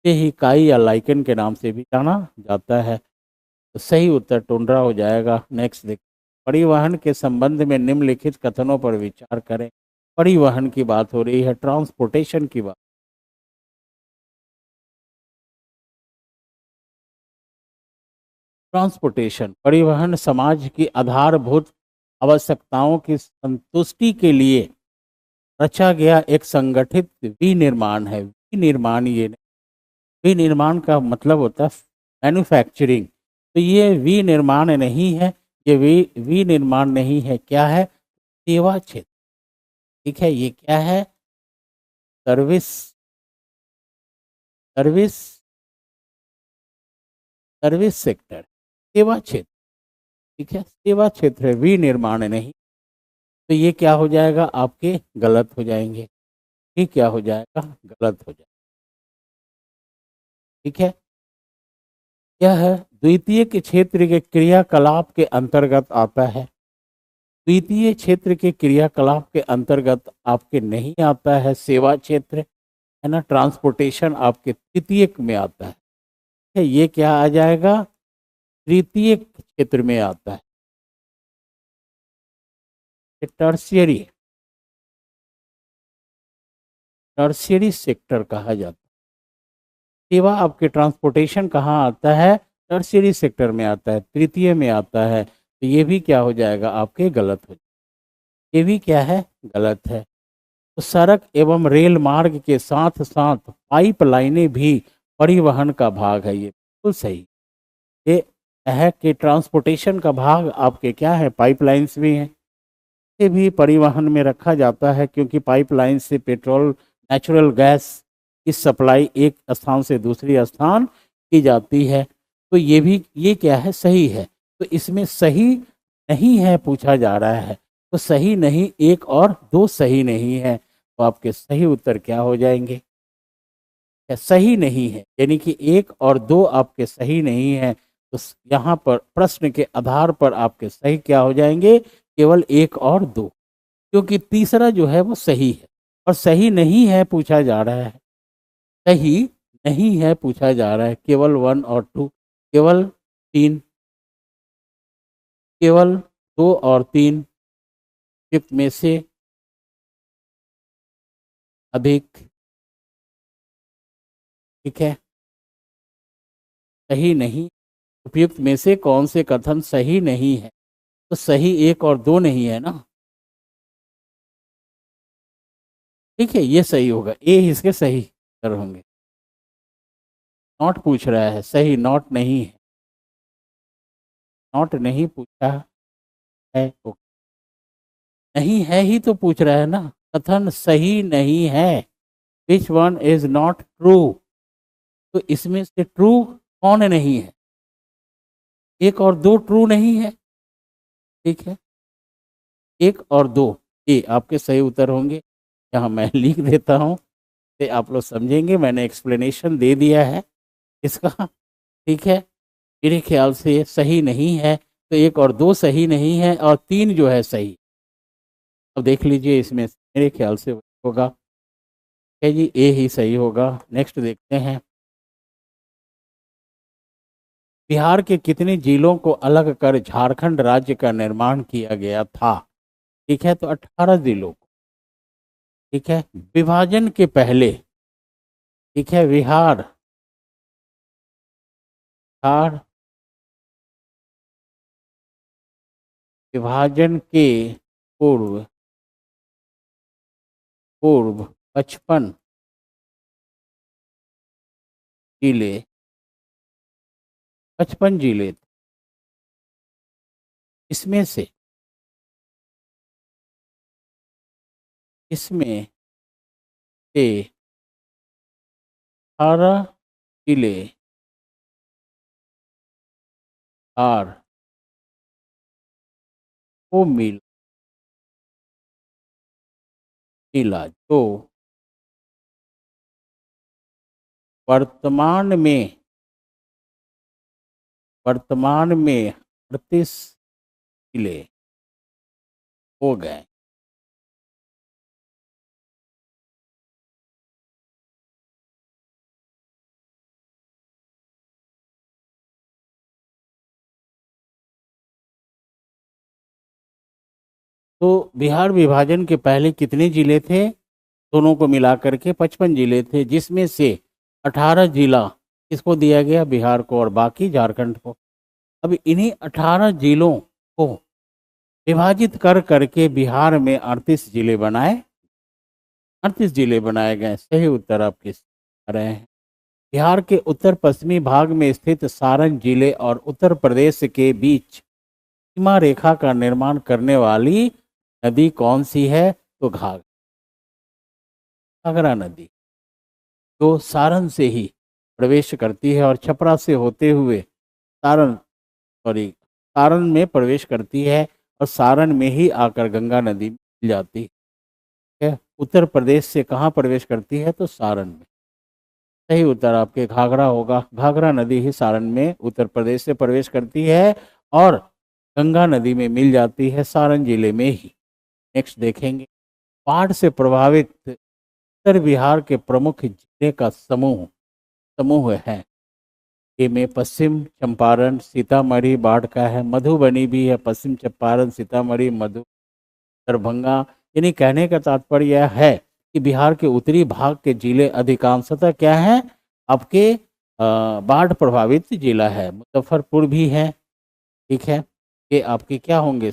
ये ही काई या लाइकन के नाम से भी जाना जाता है। तो सही उत्तर टुंड्रा हो जाएगा। नेक्स्ट देख, परिवहन के संबंध में निम्नलिखित कथनों पर विचार करें। परिवहन की बात हो रही है, ट्रांसपोर्टेशन की बात। ट्रांसपोर्टेशन, परिवहन समाज की आधारभूत आवश्यकताओं की संतुष्टि के लिए रचा गया एक संगठित विनिर्माण है। विनिर्माण, ये विनिर्माण का मतलब होता है मैन्युफैक्चरिंग। तो ये विनिर्माण नहीं है, ये विनिर्माण नहीं है, क्या है, सेवा क्षेत्र। ठीक है, ये क्या है, सर्विस, सर्विस, सर्विस सेक्टर, सेवा क्षेत्र। ठीक है, सेवा क्षेत्र है, विनिर्माण नहीं। तो ये क्या हो जाएगा, आपके गलत हो जाएंगे। ये क्या हो जाएगा, गलत हो जाएगा। ठीक है, यह द्वितीय के क्षेत्र के क्रियाकलाप के अंतर्गत आता है। द्वितीय क्षेत्र के क्रियाकलाप के अंतर्गत आपके नहीं आता है सेवा क्षेत्र, है ना। ट्रांसपोर्टेशन आपके तृतीयक में आता है। ये क्या आ जाएगा, तृतीय क्षेत्र में आता है। टर्शियरी, टर्शियरी सेक्टर कहा जाता है। सेवा आपके ट्रांसपोर्टेशन कहाँ आता है, टर्शियरी सेक्टर में आता है, तृतीय में आता है। तो ये भी क्या हो जाएगा, आपके गलत हो जाएगा। ये भी क्या है, गलत है। तो सड़क एवं रेल मार्ग के साथ साथ पाइप लाइनें भी परिवहन का भाग है, ये बिल्कुल सही। ये है कि ट्रांसपोर्टेशन का भाग आपके क्या है, पाइपलाइंस भी हैं, ये भी परिवहन में रखा जाता है, क्योंकि पाइपलाइन से पेट्रोल, नेचुरल गैस की सप्लाई एक स्थान से दूसरी स्थान की जाती है। तो ये भी, ये क्या है, सही है। तो इसमें सही नहीं है पूछा जा रहा है, तो सही नहीं, एक और दो सही नहीं है, तो आपके सही उत्तर क्या हो जाएंगे? सही नहीं है, यानी कि एक और दो आपके सही नहीं है। तो यहाँ पर प्रश्न के आधार पर आपके सही क्या हो जाएंगे? केवल एक और दो, क्योंकि तीसरा जो है वो सही है, और सही नहीं है पूछा जा रहा है, सही नहीं है पूछा जा रहा है, केवल वन और टू, केवल तीन, केवल दो और तीन, उपयुक्त में से अधिक, ठीक है, सही नहीं, उपयुक्त में से कौन से कथन सही नहीं है? तो सही एक और दो नहीं है ना, ठीक है, ये सही होगा, ए इसके सही उत्तर होंगे। नॉट पूछ रहा है, सही नॉट नहीं है, नॉट नहीं पूछा है, ओके। नहीं है ही तो पूछ रहा है ना, कथन सही नहीं है, which one is not true, तो इसमें से ट्रू कौन नहीं है? एक और दो ट्रू नहीं है, ठीक है, एक और दो, ये आपके सही उत्तर होंगे। यहाँ मैं लिख देता हूँ, तो आप लोग समझेंगे, मैंने एक्सप्लेनेशन दे दिया है इसका, ठीक है। मेरे ख्याल से ये सही नहीं है, तो एक और दो सही नहीं है, और तीन जो है सही। अब देख लीजिए, इसमें मेरे ख्याल से होगा, है जी, ए ही सही होगा। नेक्स्ट देखते हैं, बिहार के कितने जिलों को अलग कर झारखंड राज्य का निर्माण किया गया था? ठीक है, तो 18 जिलों को, ठीक है, विभाजन के पहले, ठीक है, बिहार, बिहार विभाजन के पूर्व, पूर्व 55 जिले, 55 जिले थे। इसमें से, इसमें से 18 जिले आर को मिला, जो वर्तमान में, वर्तमान में 38 जिले हो गए। तो बिहार विभाजन के पहले कितने जिले थे? दोनों को मिलाकर के 55 जिले थे, जिसमें से 18 जिला किसको दिया गया? बिहार को, और बाकी झारखंड को। अब इन्हीं 18 जिलों को विभाजित कर करके बिहार में 38 जिले बनाए, 38 जिले बनाए गए। सही उत्तर आप किस रहे हैं? बिहार के उत्तर पश्चिमी भाग में स्थित सारण जिले और उत्तर प्रदेश के बीच सीमा रेखा का निर्माण करने वाली नदी कौन सी है? तो घाघरा नदी, जो सारण से ही प्रवेश करती है, और छपरा से होते हुए सारण, सॉरी, सारण में प्रवेश करती है, और सारण में ही आकर गंगा नदी मिल जाती है। उत्तर प्रदेश से कहाँ प्रवेश करती है? तो सारण में। सही उत्तर आपके घाघरा होगा, घाघरा नदी ही सारण में उत्तर प्रदेश से प्रवेश करती है, और गंगा नदी में मिल जाती है सारण जिले में ही। नेक्स्ट देखेंगे, बाढ़ से प्रभावित उत्तर बिहार के प्रमुख जिले का समूह, समूह है। ए में पश्चिम चंपारण, सीतामढ़ी बाढ़ का है, मधुबनी भी है, पश्चिम चंपारण, सीतामढ़ी, मधु, दरभंगा। यानी कहने का तात्पर्य यह है कि बिहार के उत्तरी भाग के जिले अधिकांशतः क्या है? आपके बाढ़ प्रभावित जिला है। मुजफ्फरपुर भी है, ठीक है, ये आपके क्या होंगे?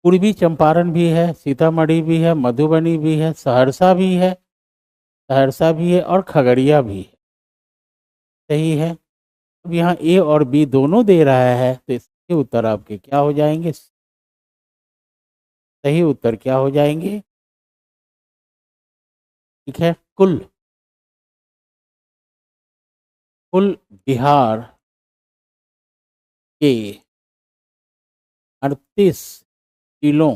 पूर्वी चंपारण भी है, सीतामढ़ी भी है, मधुबनी भी है, सहरसा भी है, सहरसा भी है, और खगड़िया भी है। सही है। अब यहाँ ए और बी दोनों दे रहा है, तो इसके उत्तर आपके क्या हो जाएंगे? सही उत्तर क्या हो जाएंगे? ठीक है, कुल कुल बिहार के 38 जिलों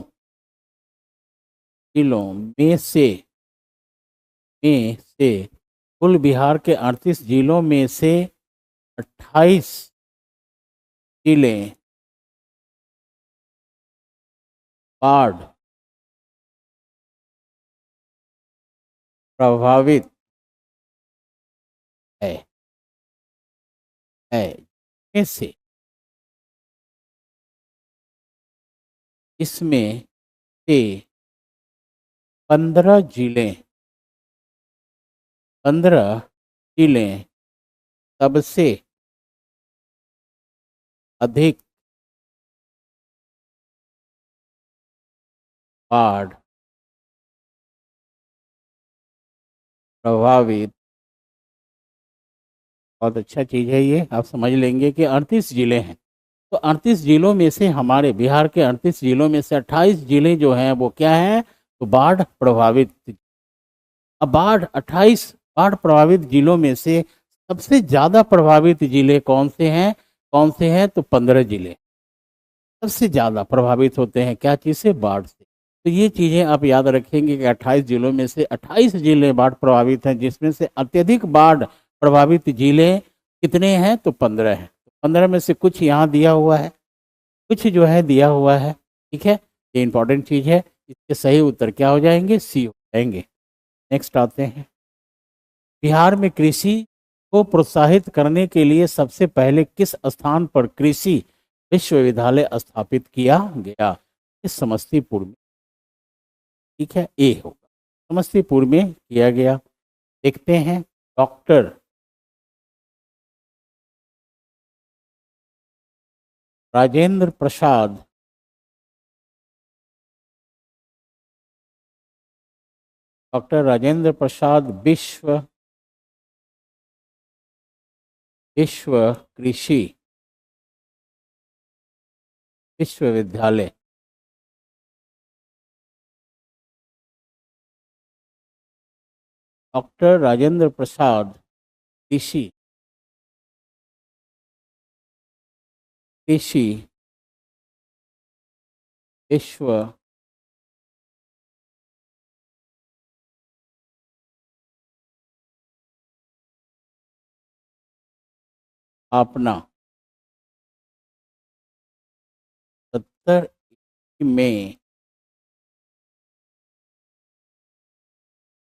जिलों में से कुल बिहार के 38 जिलों में से 28 जिले बाढ़ प्रभावित है में से इसमें से 15 जिले सबसे अधिक बाढ़ प्रभावित। बहुत अच्छा चीज़ है ये, आप समझ लेंगे कि 38 जिले हैं, तो 38 जिलों में से हमारे बिहार के 38 जिलों में से 28 जिले जो हैं वो क्या हैं? तो बाढ़ प्रभावित। अब 28 बाढ़ प्रभावित जिलों में से सबसे ज़्यादा प्रभावित जिले कौन से हैं? तो 15 जिले सबसे ज़्यादा प्रभावित होते हैं क्या चीज़ से? बाढ़ से। तो ये चीज़ें आप याद रखेंगे कि 28 जिलों में से 28 जिले बाढ़ प्रभावित हैं, जिसमें से अत्यधिक बाढ़ प्रभावित जिले कितने हैं? तो 15 हैं। 15 में से कुछ यहाँ दिया हुआ है, कुछ जो है दिया हुआ है। ठीक है, ये इंपॉर्टेंट चीज़ है। इसके सही उत्तर क्या हो जाएंगे? सी हो जाएंगे। नेक्स्ट आते हैं, बिहार में कृषि को प्रोत्साहित करने के लिए सबसे पहले किस स्थान पर कृषि विश्वविद्यालय स्थापित किया गया? इस समस्तीपुर में। ठीक है, ए होगा, समस्तीपुर में किया गया। देखते हैं, डॉक्टर राजेंद्र प्रसाद विश्व कृषि विश्वविद्यालय डॉक्टर राजेंद्र प्रसाद कृषि विश्व अपना 70 में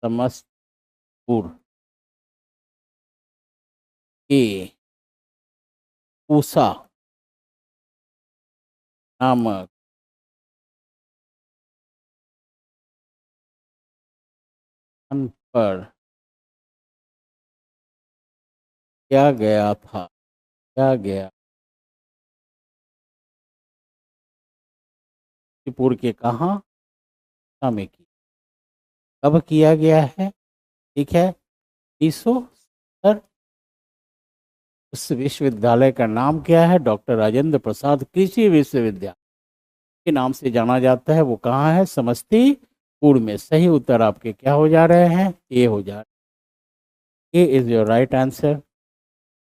समस्तीपुर के पूसा नामक स्थान पर किया गया था। किया गया समस्तीपुर के कहाँ? में की। कब किया गया है? ठीक है, 1970। उस विश्वविद्यालय का नाम क्या है? डॉक्टर राजेंद्र प्रसाद कृषि विश्वविद्यालय के नाम से जाना जाता है। वो कहाँ है? समस्तीपुर में। सही उत्तर आपके क्या हो जा रहे हैं? ए हो जा रहे। A is your right answer.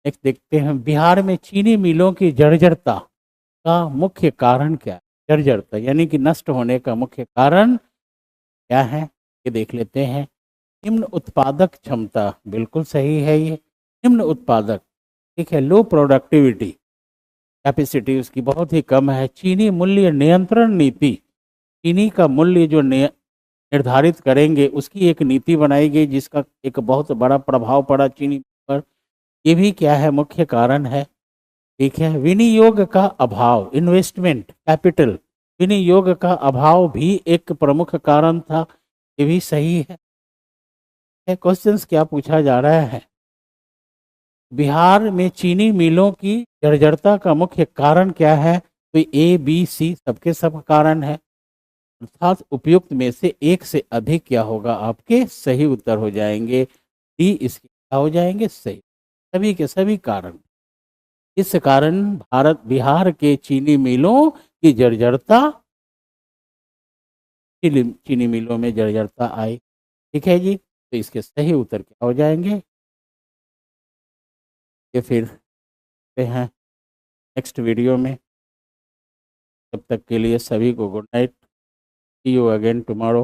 Next देखते हैं, बिहार में चीनी मिलों की जर्जरता का मुख्य कारण क्या है? जर्जरता यानी कि नष्ट होने का मुख्य कारण क्या है? ये देख लेते हैं। निम्न उत्पादक क्षमता, बिल्कुल सही है ये। निम्न उत्पादक, ठीक है, लो प्रोडक्टिविटी कैपेसिटी उसकी बहुत ही कम है। चीनी मूल्य नियंत्रण नीति, चीनी का मूल्य जो निर्धारित करेंगे उसकी एक नीति बनाई गई, जिसका एक बहुत बड़ा प्रभाव पड़ा चीनी पर। ये भी क्या है? मुख्य कारण है। ठीक है, विनियोग का अभाव, इन्वेस्टमेंट कैपिटल, विनियोग का अभाव भी एक प्रमुख कारण था। ये भी सही है। क्वेश्चंस क्या पूछा जा रहा है? बिहार में चीनी मिलों की जर्जरता का मुख्य कारण क्या है? तो ए बी सी सबके सब कारण है, अर्थात उपयुक्त में से एक से अधिक क्या होगा? आपके सही उत्तर हो जाएंगे। डी इसके क्या हो जाएंगे? सही, सभी के सभी कारण। इस कारण बिहार के चीनी मिलों की जर्जरता, चीनी मिलों में जर्जरता आई। ठीक है जी, तो इसके सही उत्तर क्या हो जाएंगे, ये फिर देखते हैं नेक्स्ट वीडियो में। तब तक के लिए सभी को good night, see you again tomorrow.